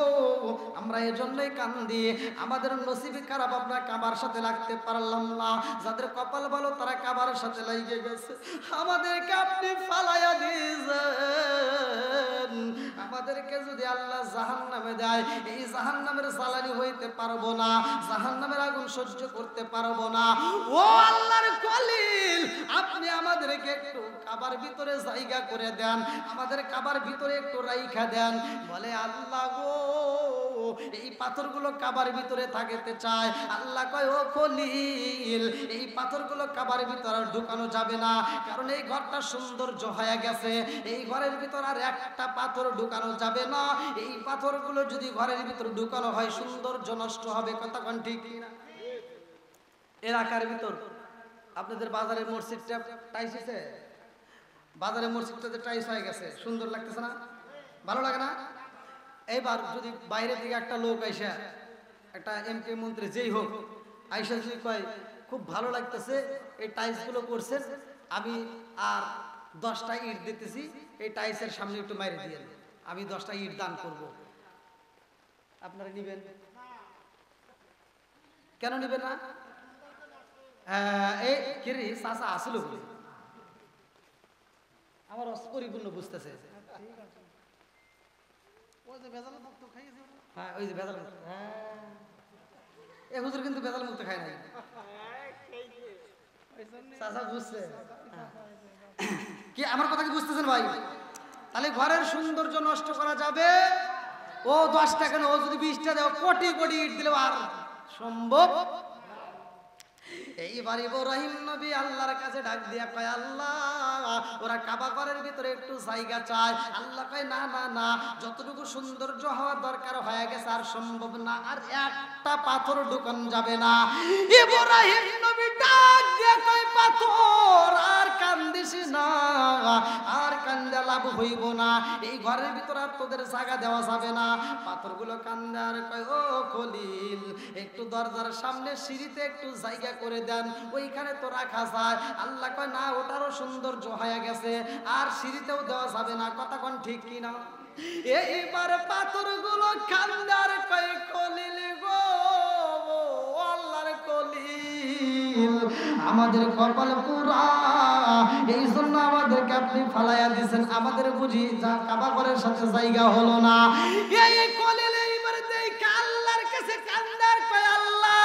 আমরা এজন্যই কান্দি, আমাদের নসিব খারাপ, আমরা কাবার সাথে লাগতে পারলাম না। যাদের কপাল ভালো তারা কাবার সাথে লাগিয়ে গেছে, আমাদেরকে আপনি ফালাইয়া দিয়েছেন। আমাদেরকে যদি আল্লাহ জাহান্নামে দেয়, এই জাহান্নামের জ্বালানি হইতে পারবো না, জাহান্নামের আগুন সহ্য করতে পারবো না। ও আল্লাহর খলিল, আপনি আমাদেরকে একটু কাবার ভিতরে জায়গা করে দেন, আমাদের কাবার ভিতরে একটু রাইখা দেন। বলে আল্লাহ গো, এই পাথরগুলো কাবার ভিতরে থাকতে চায়। আল্লাহ কয় ও খলিল, এই পাথরগুলো কাবার ভিতরে ঢুকানো যাবে না, কারণ এই ঘরটা সৌন্দর্য হয়ে গেছে, এই ঘরের ভিতর আর একটা পাথর ঢুকানো যাবে না। এই পাথরগুলো যদি ঘরের ভিতর ঢুকানো হয় সৌন্দর্য নষ্ট হবে। কথা কোন ঠিক কিনা? এলাকার ভিতর আপনাদের বাজারের মসজিদটা টাইস হয়েছে, বাজারের মসজিদটা যে টাইস হয়ে গেছে, সুন্দর লাগতেছে না? ভালো লাগে না? এইবার যদি বাইরে থেকে একটা লোক আইসা, একটা এমপি মন্ত্রী যেই হোক আইসা যদি কয় খুব ভালো লাগতেছে এই টাইলসগুলো করছেন, আমি আর 10টা ইট দিতেছি, এই টাইলসের সামনে একটু মাইরে দিয়ে আমি 10টা ইট দান করব, আপনারা নিবেন? কেন নিবেন না? এই কিরি চাচা আসলো বলে আমার অপরিপূর্ণ বুঝতেছে। হ্যাঁ ওই যে ভেজাল মুক্ত, হ্যাঁ এ হুজুর কিন্তু ভেজাল মুক্ত খায় নাই। চাচা বুঝছে কি আমার কথা কি বুঝতেছেন ভাই? তাহলে ঘরের সৌন্দর্য নষ্ট করা যাবে? ও 10 টাকা না, ও যদি 20টা দেয়, কোটি কোটি ইট দিলেও আর সম্ভব। এইবার ইব্রাহিম নবী আল্লাহর কাছে ডাক দিয়া কয়, আল্লাহ ওরা কাবা ঘরের ভিতরে একটু জায়গা চায়। আল্লাহ কয় না না না, যতটুকু সৌন্দর্য হওয়ার দরকার হয়ে গেছে, আর সম্ভব না, আর একটা পাথর ঢুকান যাবে না। ইব্রাহিম নবী ডাক দিয়া কয়, পাথর আর কান্দিস না, আর কান্দা লাভ হইব না, এই ঘরের ভিতরে আর তোদের জায়গা দেওয়া যাবে না। পাথরগুলো কান্দে আর কয়, ও খলিল একটু দরজার সামনে সিঁড়িতে একটু জায়গা করে দেন, ওইখানে তো রাখা যায়। আল্লাহ কয় না, ওটারও সৌন্দর্য হয়ে গেছে, আর সিঁড়িতেও দেওয়া যাবে না। কথা কোন ঠিক কিনা? এইবার পাথরগুলো কান্দার কয়, খলিল গো, আল্লাহর খলিল, আমাদের কপাল পুরা, এই জন্য আমাদেরকে আপনি ফালাইয়া দিয়েছেন, আমাদের বুঝি কাবা ঘরের সাথে জায়গা হলো না। এই খলিল এইবার দেখে আল্লাহর কাছে কান্দার কয়, আল্লাহ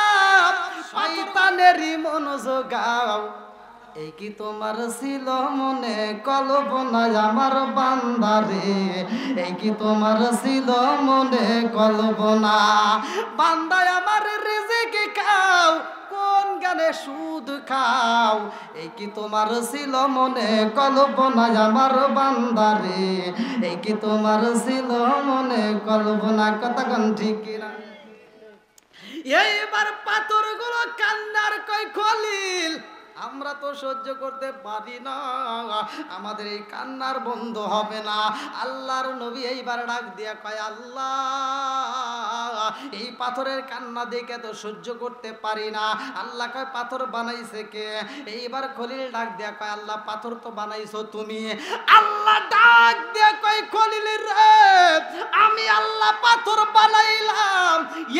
শয়তানেরই মনোযোগ গাও, এই কি তোমার ছিল মনে কল্পনা আমার বান্দারে, এই কি তোমার ছিল মনে কল্পনা, বান্দায় আমার রিজিক খাও, কোন গানে সুদ খাও, এই কি তোমার ছিল মনে কল্পনা আমার বান্দারে, এই কি তোমার ছিল মনে কল্পনা। কথা কোন ঠিক কিনা? এইবার পাথরগুলো কান্নার কয়, খলিল আমরা তো সহ্য করতে পারি না, আমাদের এই কান্নার বন্ধ হবে না। আল্লাহর নবী এইবার ডাক দিয়া কয়, আল্লাহ এই পাথরের কান্না দেখে তো সহ্য করতে পারি না। আল্লাহ কয়, পাথর বানাইছে কে? এইবার খলিল ডাক দিয়া কয়, আল্লাহ পাথর তো বানাইছো তুমি। আল্লাহ ডাক দিয়া কয়, খলিল রে, আমি আল্লাহ পাথর বানাইলাম,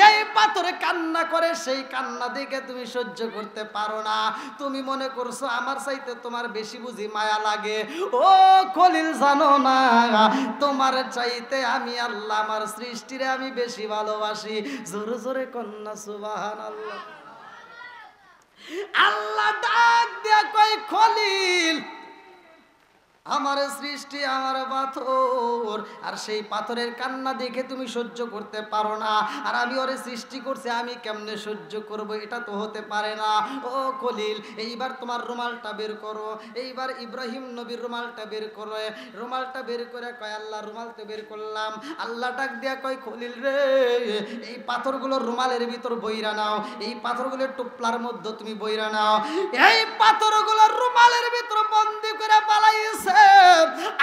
এই পাথরে কান্না করে, সেই কান্না দেখে তুমি সহ্য করতে পারো না, তুমি মনে করছো আমার চাইতে তোমার বেশি বুঝি মায়া লাগে। ও খলিল জানো না, তোমার চাইতে আমি আল্লাহ আমার সৃষ্টিরে আমি বেশি ভালোবাসি। জোরে জোরে কন্যা সুবহানাল্লাহ। আল্লাহ ডাক দিয়া কয়, খলিল আমার সৃষ্টি আমার পাথর, আর সেই পাথরের কান্না দেখে তুমি সহ্য করতে পারো না, আর আমি ওরে সৃষ্টি করছি, আমি কেমনে সহ্য করব? এটা তো হতে পারে না। ও খলিল এইবার তোমার রুমালটা বের করো। এইবার ইব্রাহিম নবীর রুমালটা বের করে, রুমালটা বের করে কয়, আল্লাহ রুমাল তো বের করলাম। আল্লাহ ডাক দিয়া কয়, খলিল রে, এই পাথরগুলো রুমালের ভিতর বইরা নাও, এই পাথরগুলো টুপলার মধ্যে তুমি বইরা নাও। এই পাথরগুলো রুমালের ভিতর বন্দি করে পালাইছে।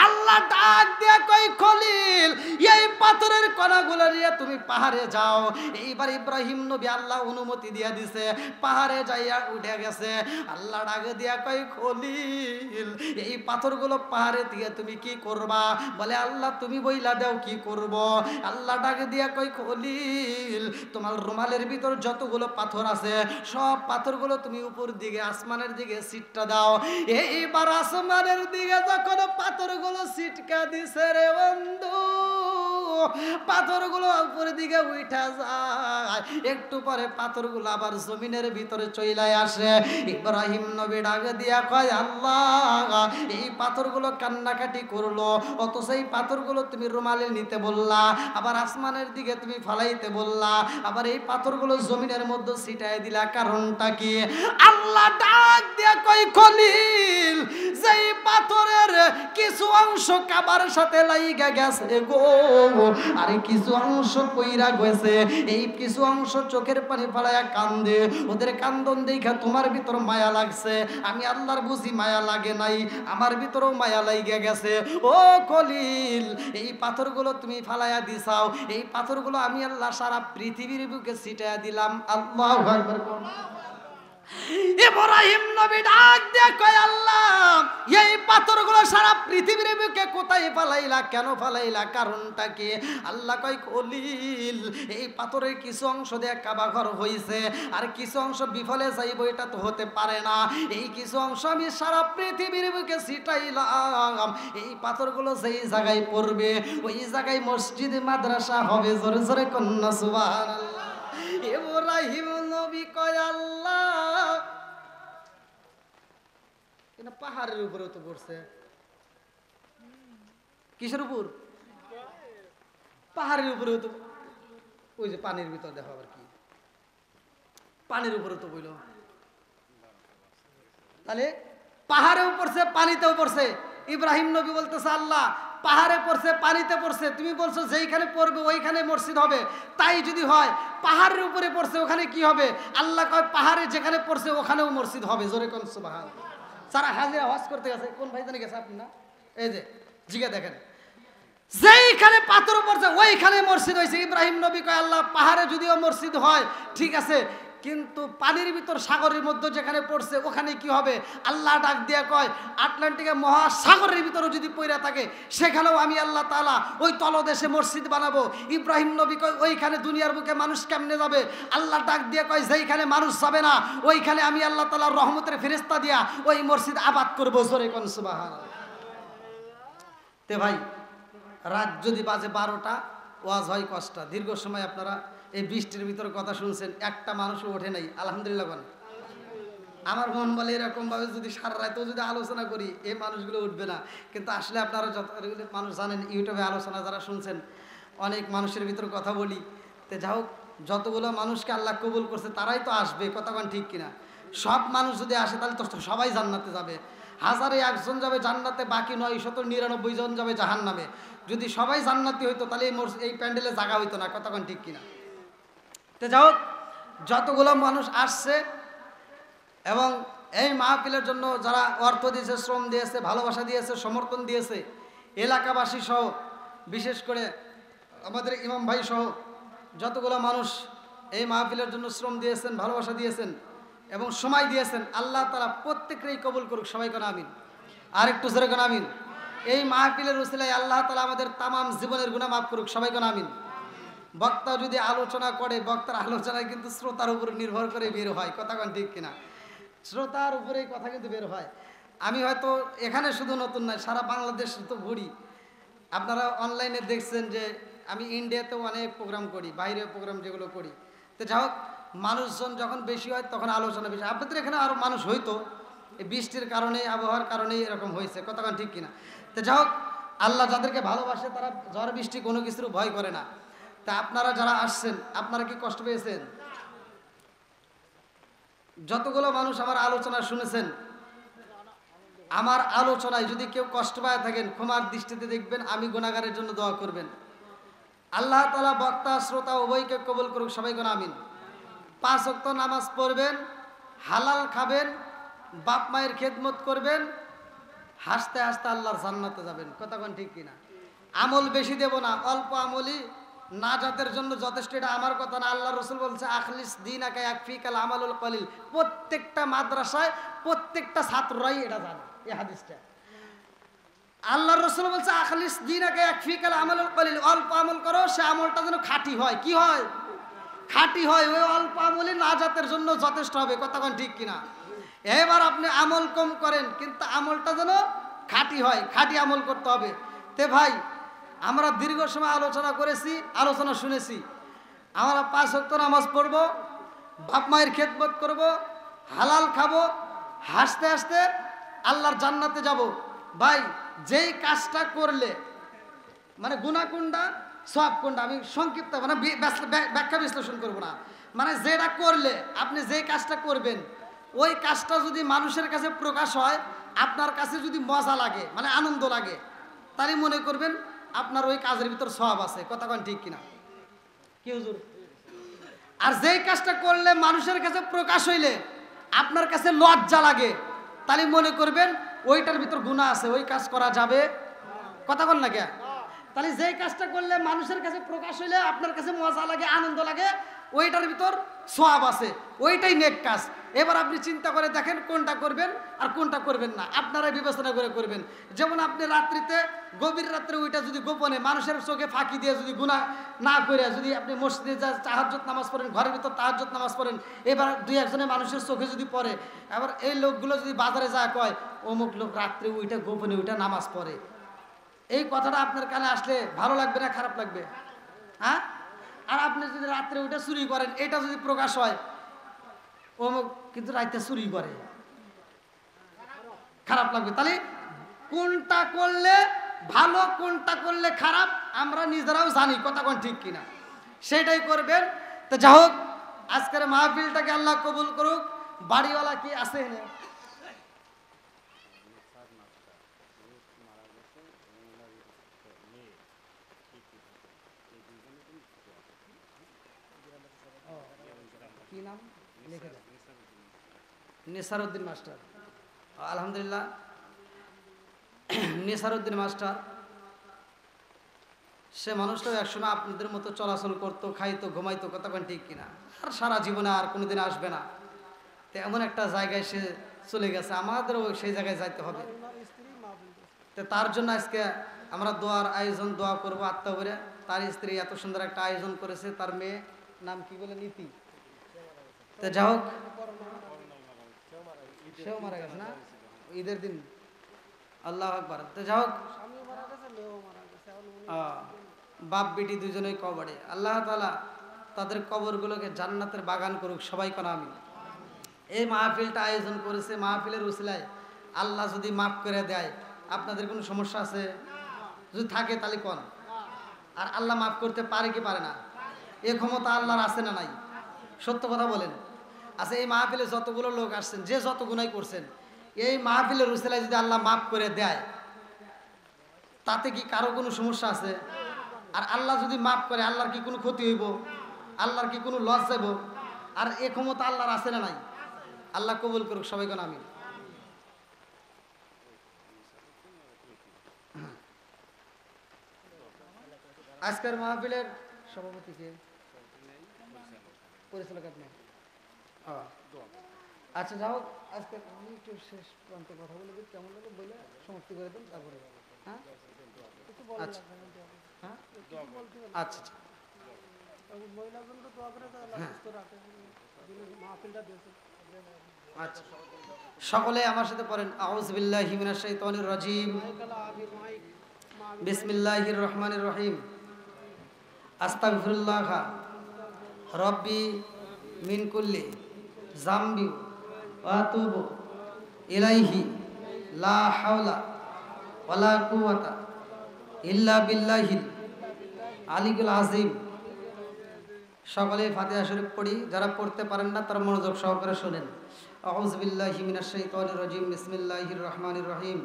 আল্লাহ ডাক দিয়া কয়, খলিল এই পাথরের কণাগুলো নিয়ে তুমি পাহাড়ে যাও। এইবার ইব্রাহিম নবী আল্লাহ অনুমতি দিয়া দিছে, পাহাড়ে যাইয়া উঠে গেছে। আল্লাহ ডাক দিয়া কয়, খলিল এই পাথরগুলো পাহাড়ে দিয়ে তুমি কি করবা? বলে, আল্লাহ তুমি বইলা দাও কি করব। আল্লাহ ডাক দিয়া কয়, খলিল তোমার রুমালের ভিতর যতগুলো পাথর আছে, সব পাথরগুলো তুমি উপর দিকে আসমানের দিকে সিটটা দাও। এইবার আসমানের দিকে যখন পাথরগুলো সিটকা দিছে রে বন্ধু, পাথরগুলো উপরের দিকে উঠা যায়, একটু পরে পাথরগুলো আবার জমিনের ভিতরে চলে আসে। ইব্রাহিম নবী ডাক দিয়া কয়, আল্লাহ এই পাথরগুলো কান্নাকাটি করলো, অথচ এই পাথরগুলো তুমি রুমালে নিতে বললা, আবার আসমানের দিকে তুমি ফালাইতে বললা, আবার এই পাথরগুলো জমিনের মধ্যে ছিটায় দিলা, কারণটা কি? আল্লাহ ডাক দিয়া কয়, খলিল যেই পাথরের কিছু অংশ কাবার সাথে লাইগা গেছে গো, আর কিছু অংশ কইরা গেছে, এই কিছু অংশ চোখের পানি ফেলায়া কান্দে, ওদের কান্দন দেখা তোমার ভিতর মায়া লাগছে, আমি আল্লাহর বুঝি মায়া লাগে নাই, আমার ভিতরেও মায়া লাইগা গেছে। ও খলিল এই পাথরগুলো তুমি ফালাইয়া দিছাও, এই পাথরগুলো আমি আল্লাহ সারা পৃথিবীর বুকে ছিটাইয়া দিলাম। আল্লাহু আকবার। ইব্রাহিম নবী ডাক দিয়ে কয়, আল্লাহ এই পাথরগুলো সারা পৃথিবীর বুকে কোথায় ফালাইলা, কেন ফালাইলা, কারণটা কি? আল্লাহ কয়, খলিল এই পাথরের কিছু অংশ দিয়ে কাবা ঘর হইছে, আর কিছু অংশ বিফলে যাইব, এটা তো হতে পারে না, এই কিছু অংশ আমি সারা পৃথিবীর বুকে ছিটাইলাম, এই পাথরগুলো যেই জায়গায় পড়বে ওই জায়গায় মসজিদ মাদ্রাসা হবে। জোরে জোরে কন্যা সুবহানাল্লাহ। ইব্রাহিম নবী কয়, আল্লাহ না পাহাড়ের উপরেও তো পড়ছে। কিসের উপর? পাহাড়ের উপরেও তো, ওই যে পানির ভিতর দেখো আবার কি, পানির উপরে তো বইল। তাহলে পাহাড়েও পড়ছে, পানিতেও পড়ছে। ইব্রাহিম নবী বলতেছে আল্লাহ পাহাড়ে পড়ছে, পানিতে পড়ছে, তুমি বলছো যেইখানে পড়বে ওইখানে মসজিদ হবে। তাই যদি হয় পাহাড়ের উপরে পড়ছে ওখানে কি হবে? আল্লাহ কয় পাহাড়ে যেখানে পড়ছে ওখানেও মসজিদ হবে। জোরে কোন সুবহান। সারা হাজিরা হজ করতে গেছে, কোন ভাই জানি গেছে আপনি না? এই যে জিগে দেখেন, যেইখানে পাথর পড়ছে ওইখানে মসজিদ হয়েছে। ইব্রাহিম নবী কয় আল্লাহ পাহাড়ে যদিও মসজিদ হয় ঠিক আছে, কিন্তু পানির ভিতর সাগরের মধ্যে যেখানে পড়ছে ওখানে কি হবে? আল্লাহ ডাক দিয়া কয় আটলান্টিকের মহাসাগরের ভিতরে যদি পড়ে থাকে সেখানেও আমি আল্লাহ তাআলা ওই তলদেশে মসজিদ বানাবো। ইব্রাহিম নবী কয় ওইখানে দুনিয়ার বুকে মানুষ কেমনে যাবে? আল্লাহ ডাক দিয়া কয় যেইখানে মানুষ যাবে না ওইখানে আমি আল্লাহ তাআলার রহমতের ফেরেশতা দিয়া ওই মসজিদ আবাদ করবো। জোরে কোন সুবহানাল্লাহ। তে ভাই রাত যদি বাজে 12টা ওয়াজ হয় কষ্ট। দীর্ঘ সময় আপনারা এই বৃষ্টির ভিতরে কথা শুনছেন, একটা মানুষও ওঠে নাই। আলহামদুলিল্লাহ বলেন। আমার মন বলে এরকমভাবে যদি সারা রাতেও যদি আলোচনা করি এই মানুষগুলো উঠবে না। কিন্তু আসলে আপনারা যত মানুষ জানেন ইউটিউবে আলোচনা যারা শুনছেন অনেক মানুষের ভিতরে কথা বলি। তো যা হোক যতগুলো মানুষকে আল্লাহ কবুল করছে তারাই তো আসবে, কতক্ষণ ঠিক কিনা? সব মানুষ যদি আসে তাহলে তো সবাই জান্নাতে যাবে। হাজারে একজন যাবে জান্নাতে, বাকি 999 জন যাবে জাহান্নামে। যদি সবাই জান্নাতি হইতো তাহলে এই প্যান্ডেলে জায়গা হইতো না, কতক্ষণ ঠিক কিনা? তো যাই হোক যতগুলো মানুষ আসছে এবং এই মাহফিলের জন্য যারা অর্থ দিয়েছে, শ্রম দিয়েছে, ভালোবাসা দিয়েছে, সমর্থন দিয়েছে, এলাকাবাসী সহ বিশেষ করে আমাদের ইমাম ভাই সহ যতগুলো মানুষ এই মাহফিলের জন্য শ্রম দিয়েছেন, ভালোবাসা দিয়েছেন এবং সময় দিয়েছেন, আল্লাহ তাআলা প্রত্যেককেই কবুল করুক। সবাই কোন আমিন। আর একটু জোরে কোন আমিন। এই মাহফিলের উসিলায় আল্লাহ তাআলা আমাদের তামাম জীবনের গুনাহ মাফ করুক। সবাই কোন আমিন। বক্তা যদি আলোচনা করে বক্তার আলোচনায় কিন্তু শ্রোতার উপর নির্ভর করে বের হয়, কথা কোন ঠিক কিনা? শ্রোতার উপরে কথা কিন্তু বের হয়। আমি হয়তো এখানে শুধু নতুন নয়, সারা বাংলাদেশ তো ঘুরি। আপনারা অনলাইনে দেখছেন যে আমি ইন্ডিয়াতেও অনেক প্রোগ্রাম করি, বাইরে প্রোগ্রাম যেগুলো করি। তো যাই হোক মানুষজন যখন বেশি হয় তখন আলোচনা বেশি। আপনাদের এখানে আরও মানুষ হইতো, এই বৃষ্টির কারণে আবহাওয়ার কারণেই এরকম হয়েছে, কতক্ষণ ঠিক কিনা? তো যাই হোক আল্লাহ যাদেরকে ভালোবাসে তারা ঝড় বৃষ্টি কোনো কিছুর ভয় করে না। তা আপনারা যারা আসছেন আপনারা কি কষ্ট পেয়েছেন? যতগুলো মানুষ আমার আলোচনা শুনেছেন, আমার আলোচনায় যদি কেউ কষ্ট পায় থাকেন ক্ষমার দৃষ্টিতে দেখবেন, আমি গুনাহগারের জন্য দোয়া করবেন। আল্লাহ তাআলা বক্তা শ্রোতা উভয়কে কবুল করুক। সবাই কোন আমিন। 5 ওয়াক্ত নামাজ পড়বেন, হালাল খাবেন, বাপ মায়ের খেদমত করবেন, হাসতে হাসতে আল্লাহর জান্নাতে যাবেন, কথা কোন ঠিক কিনা? আমল বেশি দেব না, অল্প আমলই নাজাতের জন্য যথেষ্ট। এটা আমার কথা না, আল্লাহ রাসূল বলছে আখলিস দীনাকা ইয়াকফিকাল আমালুল কলিল। প্রত্যেকটা মাদ্রাসায় প্রত্যেকটা ছাত্ররাই এটা জানে এই হাদিসটা। আল্লাহ রাসূল বলছে আখলিস দীনাকা ইয়াকফিকাল আমালুল কলিল, অল্প আমল করো সে আমলটা যেন খাঁটি হয়। কি হয়? খাঁটি হয়। ওই অল্প আমলই নাজাতের জন্য যথেষ্ট হবে, কথা কোন ঠিক কিনা? এবার আপনি আমল কম করেন কিন্তু আমলটা যেন খাঁটি হয়, খাঁটি আমল করতে হবে। তে ভাই আমরা দীর্ঘ সময় আলোচনা করেছি, আলোচনা শুনেছি। আমরা 5 ওয়াক্ত নামাজ পড়বো, বাপ মায়ের খেদমত করব, হালাল খাবো, হাসতে হাসতে আল্লাহর জান্নাতে যাব। ভাই যেই কাজটা করলে মানে গুনাহ কোনটা সওয়াব কোনটা আমি সংক্ষিপ্ত মানে ব্যাখ্যা বিশ্লেষণ করব না, মানে যেটা করলে আপনি যেই কাজটা করবেন ওই কাজটা যদি মানুষের কাছে প্রকাশ হয়, আপনার কাছে যদি মজা লাগে মানে আনন্দ লাগে, তাহলে মনে করবেন আপনার ওই কাজের ভিতর সওয়াব আছে, কথা কোন ঠিক কিনা? কি হুজুর? আর যেই কাজটা করলে মানুষের কাছে প্রকাশ হইলে আপনার কাছে লজ্জা লাগে, তাহলে মনে করবেন ওইটার ভিতর গুনাহ আছে, ওই কাজ করা যাবে, কথা বল না কে? তাহলে যেই কাজটা করলে মানুষের কাছে প্রকাশ হইলে আপনার কাছে মজা লাগে, আনন্দ লাগে, ওইটার ভিতর সওয়াব আছে, ওইটাই নেক কাজ। এবার আপনি চিন্তা করে দেখেন কোনটা করবেন আর কোনটা করবেন না, আপনারাই বিবেচনা করে করবেন। যেমন আপনি রাত্রিতে গভীর রাত্রে ওইটা যদি গোপনে মানুষের চোখে ফাঁকি দিয়ে যদি গুনাহ না করে যদি আপনি মসজিদে যা তাহাজ্জুদ নামাজ পড়েন, ঘরের ভিতর তাহাজ্জুদ নামাজ পড়েন, এবার 2-1 মানুষের চোখে যদি পড়ে, এবার এই লোকগুলো যদি বাজারে যায় কয় অমুক লোক রাত্রে ওইটা গোপনে ওইটা নামাজ পড়ে, এই কথাটা আপনার কানে আসলে ভালো লাগবে না খারাপ লাগবে? হ্যাঁ? আর আপনি যদি রাত্রে ওইটা চুরি করেন, এটা যদি প্রকাশ হয় অমুক কিন্তু রাতে চুরি করে, খারাপ লাগবে। তাহলে কোনটা করলে ভালো কোনটা করলে খারাপ আমরা নিজেরাও জানি, কথা কোন ঠিক কিনা, সেটাই করবেন। তো যা হোক, আজকের মাহফিলটাকে আল্লাহ কবুল করুক। বাড়িওয়ালা কি আছে? কি নাম লিখে দেন? নিসারউদ্দিন মাস্টার। আলহামদুলিল্লাহ, নিসারউদ্দিন মাস্টার সে মানুষটাও একসময় আপনাদের মতো চলাচল করতো, খাইতো, ঘুমাইতো, কতক্ষণ ঠিক কিনা, আর সারা জীবনে আর কোনোদিন আসবে না। তো এমন একটা জায়গায় সে চলে গেছে, আমাদেরও সেই জায়গায় যাইতে হবে। তো তার জন্য আজকে আমরা দোয়ার আয়োজন, দোয়া করবো আত্মা করে। তার স্ত্রী এত সুন্দর একটা আয়োজন করেছে, তার মেয়ে নাম কি বলে, নীতি। তো যা হোক, সেও মারা গেছে না ঈদের দিন, আল্লাহ আকবার। তো যা হোক, বাপ বেটি দুজনেই কবরে, আল্লাহ তাআলা তাদের কবরগুলোকে জান্নাতের বাগান করুক, সবাই কোন আমিন। এই মাহফিলটা আয়োজন করেছে, মাহফিলের উসিলায় আল্লাহ যদি মাফ করে দেয়, আপনাদের কোনো সমস্যা আছে? যদি থাকে তাহলে কোন। আর আল্লাহ মাফ করতে পারে কি পারে না? এ ক্ষমতা আল্লাহর আছে না নাই? সত্য কথা বলেন। আচ্ছা, এই মাহফিলে যতগুলো লোক আসছেন, যে যত গুনাহ করছেন, এই মাহফিলের উসিলায় যদি আল্লাহ মাফ করে দেয়, তাতে কি কারো কোনো সমস্যা আছে? আর আল্লাহ যদি মাফ করে, আল্লাহর কি কোনো ক্ষতি হইব? আল্লাহর কি কোনো লস যাইব? আর এ ক্ষমতা আল্লাহর আছে না নাই? আল্লাহ কবুল করুক, সবাই কোন আমিন। আজকের মাহফিলের সভাপতি কে? পরিচালক আপনি? আচ্ছা, যাও, আজকে আমি একটু শেষ প্রান্তে কথা বলে দিই, কেমন লাগে বলে সমাপ্তি করে দিন, তারপরে হ্যাঁ আচ্ছা হ্যাঁ আচ্ছা আচ্ছা, সকলে আমার সাথে পড়েন, আউযু বিল্লাহি মিনাশ শাইতানির রাজিম, বিসমিল্লাহির রহমানির রহিম, আস্তাগফিরুল্লাহ রব্বি মিন কুল্লি জামবি ওয়া আতুবু ইলাইহি লা হাওলা ওয়ালা কুওয়াতা ইল্লা বিল্লাহিল আলিয়্যিল আযীম। সকলে ফাতিহা শরীফ পড়ি, যারা পড়তে পারেন না তারা মনোযোগ সহকারে শুনেন। আউযু বিল্লাহি মিনাশ শাইতানির রাজিম, বিসমিল্লাহির রহমানির রহিম,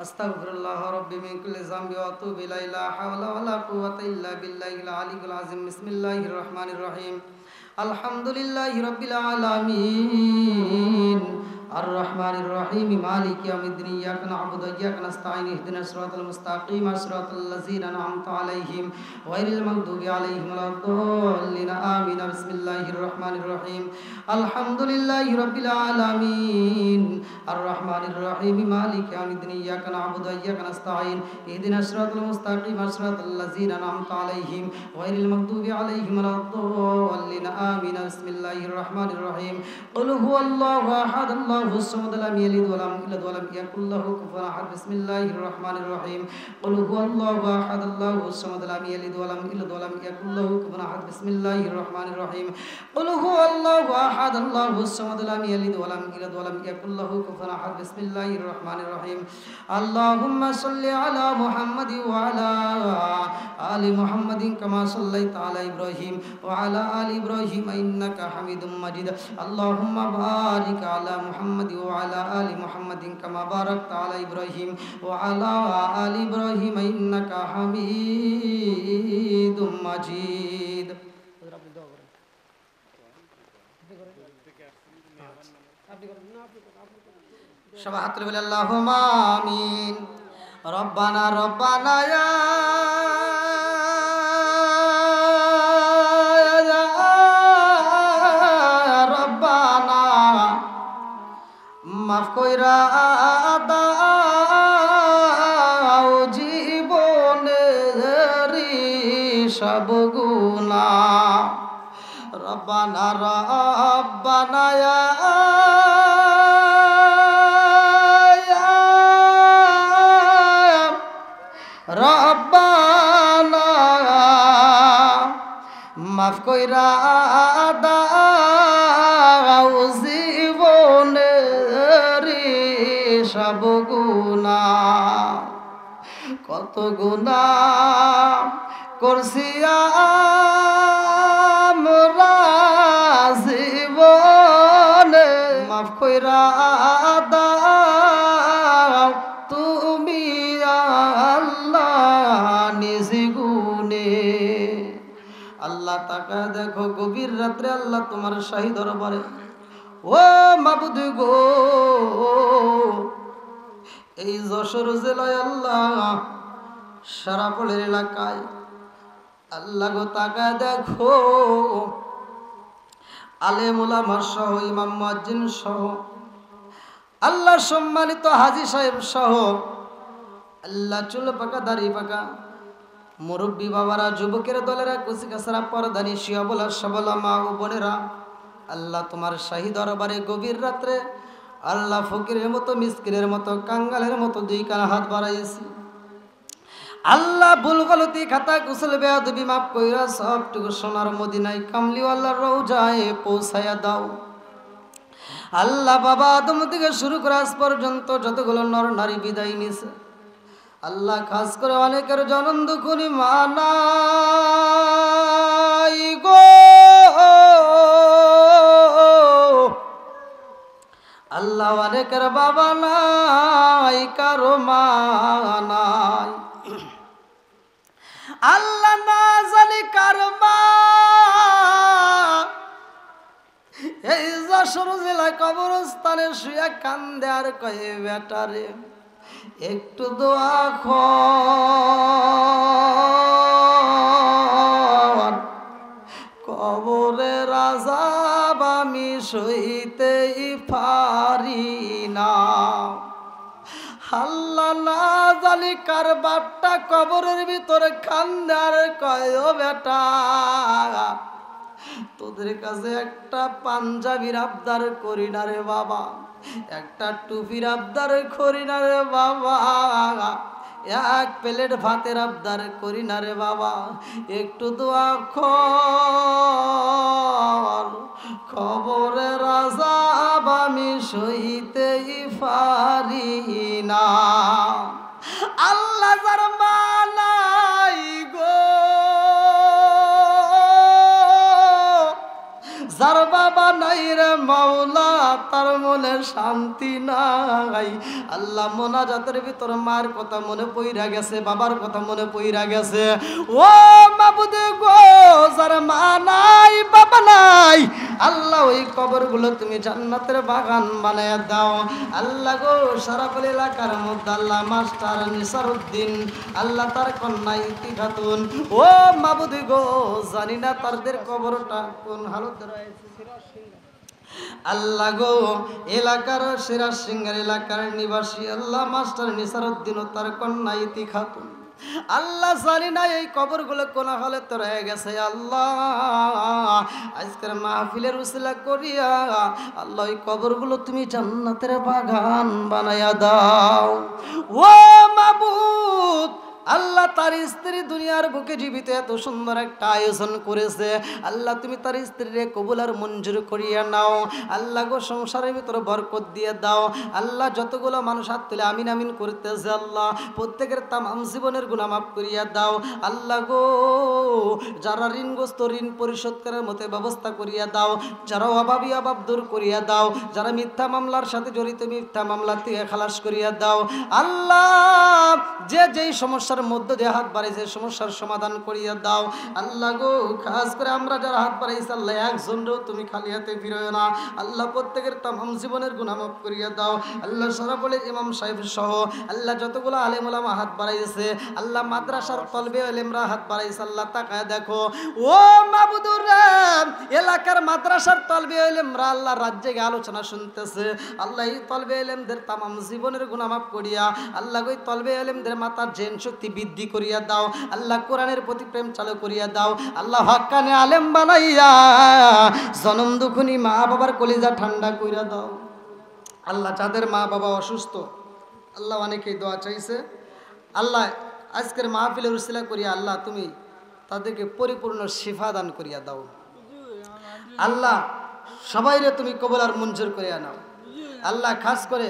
আস্তাগফিরুল্লাহ রাব্বি মিন কুল্লি যামবি ওয়া আতুবু ইলাইহি লা হাওলা ওয়ালা কুওয়াতা ইল্লা বিল্লাহিল আলিয়্যিল আযীম। বিসমিল্লাহির রহমানির রহিম, আলহামদুলিল্লাহি রাব্বিল আলামিন, আর রহমানির রহিম, মালিকি ইয়াউমিদ্দিন, ইয়াকা না'বুদু ওয়া ইয়াকা নাস্তাঈন, ইহদিনাস সিরাতাল মুস্তাকিম, সিরাতাল লাযিনা আন'আমতা আলাইহিম গায়রিল মাগদুবি আলাইহিম ওয়ালাদ-দাল্লিন, আমিন। বিসমিল্লাহির রহমানির রহিম, আলহামদুলিল্লাহি রাব্বিল আলামিন, আর রহমানির রহিম, মালিকি ইয়াউমিদ্দিন, ইয়াকা না'বুদু ওয়া ইয়াকা নাস্তাঈন, ইহদিনাস সিরাতাল মুস্তাকিম, সিরাতাল লাযিনা আন'আমতা আলাইহিম গায়রিল মাগদুবি আলাইহিম ওয়ালাদ-দাল্লিন, আমিন। বিসমিল্লাহির রহমানির রহিম, কুল হুয়াল্লাহু আহাদ, আল্লাহুস সামাদ, লাম ইয়ালিদ ওয়া লাম ইউলাদ ওয়া লাম ইয়াকুল লাহু কুফুওয়ান আহাদ। বিসমিল্লাহির রহমানির রহিম, কুল হুয়াল্লাহু আহাদ, আল্লাহুস সামাদ, লাম ইয়ালিদ ওয়া লাম ইউলাদ ওয়া লাম ইয়াকুল লাহু কুফুওয়ান আহাদ। বিসমিল্লাহির রহমানির রহিম, কুল হুয়াল্লাহু আহাদ, আল্লাহুস সামাদ, লাম ইয়ালিদ ওয়া লাম ইউলাদ ওয়া লাম ইয়াকুল লাহু কুফুওয়ান আহাদ। বিসমিল্লাহির রহমানির রহিম, আল্লাহুম্মা সাল্লি আলা মুহাম্মাদি ওয়া আলা আলি মুহাম্মাদিন কামা সাল্লাইতা আলা ইব্রাহিম ওয়া আলা আলি ইব্রাহিম ইন্নাকা হামিদুম মাজিদ। আল্লাহুম্মা বারিক আলা মুহাম্মাদি ওয়া আলা আলি মুহাম্মাদিন কামা বারাকতা আলা ইব্রাহিম ওয়া আলা আলি ইব্রাহিম ইন্নাকা হামিদুম মাজিদ। সবাই হাত তুলে বলে আল্লাহুম্মা আমিন। রব্বানা রব্বানা ইয়া রব্বানা, মাফ কইরা দাও জীবনের সব গুনাহ। রব্বানা রব্বানা ইয়া রব্বানা, মাফ কইরা দাও জীবনের যাব গুনাহ, কত গুনাহ করছি আমরা জীবনে, মাফ কইরা দাও তুমি আল্লাহ নিজ গুণে। আল্লাহ তাকা দেখো গভীর রাত্রে আল্লাহ তোমার শাহী দরবারে, ও মাবুদ গো, এই যশোর জেলায় আল্লাহ সারাপলের এলাকায় আল্লাহ গো তাকা দেখো আলেম ওলামা সহ ইমাম মুয়াজ্জিন সহ আল্লাহ সম্মানিত হাজী সাহেব সহ আল্লাহ চুল পাকা দাড়ি পাকা মুরব্বী বাবারা, যুবকের দলেরা, কুচিকাছারা, পর্দানি, শিয়াবলা, সবলা, মা ও বোনেরা, আল্লাহ তোমার শাহী দরবারে গভীর রাত্রে আল্লাহ ফকিরের মতো, মিসকিনের মতো, কাঙ্গালের মতো দুই কান হাত বাড়াইছি। আল্লাহ ভুল গলতি খাতা কুশল বেয়াদবি মাফ কইরা সবটুকু সোনার মদিনায় কামলিওয়াল্লাহর রওজায় পৌঁছায়া দাও। আল্লাহ বাবা আদম থেকে শুরু করে আজ পর্যন্ত যতগুলো নর নারী বিদায় নিছে, আল্লাহ খাস করে অনেকের জনম দুঃখনি মানাই গো, আল্লাহ অনেকের বাবা নাই, কারো মা নাই, আল্লাহ না জানি কার মা। এই যশোর জেলায় কবরস্থানে শুয়ে কান্দে আর কয়ে বেটারে একটু দোয়া কর, কবরের আযাব আমি সইতেই পারি না। আল্লাহ না জানি কার বাপটা কবরের ভিতরে কান্দে আর কয় ও বেটা তোদের কাছে একটা পাঞ্জাবির আবদার করি না রে বাবা, একটা টুপির আবদার করি না রে বাবা, এক প্লেট ভাতের আবদার করি না রে বাবা, একটু দোয়া কর, খবরের আযাব আমি সইতেই পারি না। আল্লাহ যার মানাই গো, যার বাবা নাই রে মাওলা তার মনে শান্তি নাই। আল্লাহ মোনাজাতের ভিতর মার কথা মনে পইরা গেছে, বাবার কথা মনে পইরা গেছে, ও মাবুদ গো যার মা নাই বাবা নাই, আল্লাহ ওই কবরগুলো তুমি জান্নাতের বাগান বানায় দাও। আল্লাহ গো সারাপল এলাকার মধ্যে আল্লাহ মাস্টার নিসারউদ্দিন, আল্লাহ তার কন্যা ইতি খাতুন, ও মাবুদ গো জানি না তাদের কবরটা কোন হালতে রয়েছে। আল্লাহ গো এলাকার সিরাজসিংহের এলাকার নিবাসী আল্লাহ মাস্টার নিসারউদ্দিন ও তার কন্যা ইতি খাতুন, আল্লাহ জানি না এই কবরগুলো কোন হলে তো রয়ে গেছে। আল্লাহ আজকের মাহফিলের উসিলা করিয়া আল্লাহ এই কবরগুলো তুমি জান্নাতের বাগান বানায়া দাও। ও মাবুদ আল্লাহ তার স্ত্রী দুনিয়ার বুকে জীবিত এত সুন্দর একটা আয়োজন করেছে, আল্লাহ তুমি তার স্ত্রীরে কবুল আর মঞ্জুর করিয়া নাও। আল্লাহ গো সংসারের ভিতরে বরকত দিয়ে দাও। আল্লাহ যতগুলো মানুষ হাত তুলে আমিন আমিন করতেছে আল্লাহ প্রত্যেকের তামাম জীবনের গুনাহ মাফ করিয়া দাও। আল্লাহ গো যারা ঋণগ্রস্ত ঋণ পরিশোধ করার মতো ব্যবস্থা করিয়া দাও, যারা অভাবী অভাব দূর করিয়া দাও, যারা মিথ্যা মামলার সাথে জড়িত মিথ্যা মামলা থেকে খালাস করিয়া দাও। আল্লাহ যে যেই সমস্যার মধ্যে দিয়ে হাত বাড়াইছে সমস্যার সমাধান করিয়া দাও। আল্লাহ গো খাস করে আমরা যারা হাত বাড়াইছি আল্লাহ একজনও তুমি খালি হাতে ফিরোয় না। আল্লাহ প্রত্যেকের তামাম জীবনের গুনাহ মাফ করিয়া দাও। আল্লাহ সারাপলে ইমাম সাহেব সহ আল্লাহ যতগুলো আলেম ওলামা হাত বাড়াইছে, আল্লাহ মাদ্রাসার তলবে আলেমরা হাত বাড়াইছে, আল্লাহ তাকায় দেখো ও মাবুদুর এলাকার মাদ্রাসার তলবে আলেমরা আল্লাহ রাজ্যে আলোচনা শুনতেছে, আল্লাহ এই তলবে আলেমদের তামাম জীবনের গুনাহ মাফ করিয়া আল্লাহ ওই তলবে আলেমদের মাথার জেন শক্তি বৃদ্ধি করিয়া দাও। আল্লাহ কোরআনের প্রতি প্রেম চালু করিয়া দাও। আল্লাহ হক্কানে আলেম বানাইয়া জনম দুখুনি মা বাবার কলিজা ঠান্ডা কইরা দাও। আল্লাহ যাদের মা বাবা অসুস্থ আল্লাহ অনেকেই দোয়া চাইছে, আল্লাহ আজকের মাহফিলের উসিলা করিয়া আল্লাহ তুমি তাদেরকে পরিপূর্ণ শিফা দান করিয়া দাও। আল্লাহ সবাইরে তুমি কবুল আর মঞ্জুর করিয়া নাও। আল্লাহ খাস করে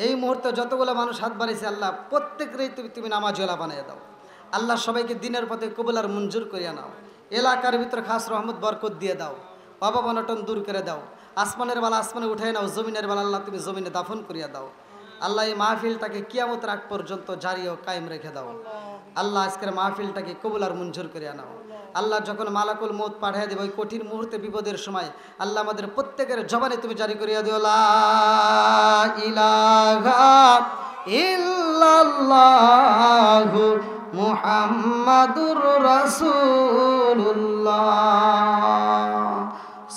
এই মুহূর্তে যতগুলো মানুষ হাত বাড়িয়েছে আল্লাহ প্রত্যেকেরই তুমি নামাজওয়ালা বানিয়ে দাও আল্লাহ, সবাইকে দিনের পথে কবুল আর মঞ্জুর করিয়া নাও। এলাকার ভিতরে খাস রহমত বরকত দিয়ে দাও, অভাব অনটন দূর করে দাও। আসমানের বেলা আসমানে উঠাই নাও, জমিনের বেলা আল্লাহ তুমি জমিনে দাফন করিয়া দাও। আল্লাহ এই মাহফিলটাকে কিয়ামত রাগ পর্যন্ত জারি ও কায়েম রেখে দাও। আল্লাহ আজকের মাহফিলটাকে কবুল আর মঞ্জুর করিয়া নাও। আল্লাহ যখন মালাকুল মৌত পাঠিয়ে দেবে ওই কঠিন মুহূর্তে বিপদের সময় আল্লাহ আমাদের প্রত্যেকের জবানে তুমি জারি করিয়া দিও, লা ইলাহা ইল্লাল্লাহু মুহাম্মাদুর রাসূলুল্লাহ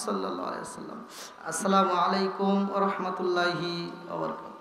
সাল্লাল্লাহু আলাইহি ওয়াসাল্লাম। আসসালামু আলাইকুম ওয়া রাহমাতুল্লাহি ওয়া বারাকাতুহু।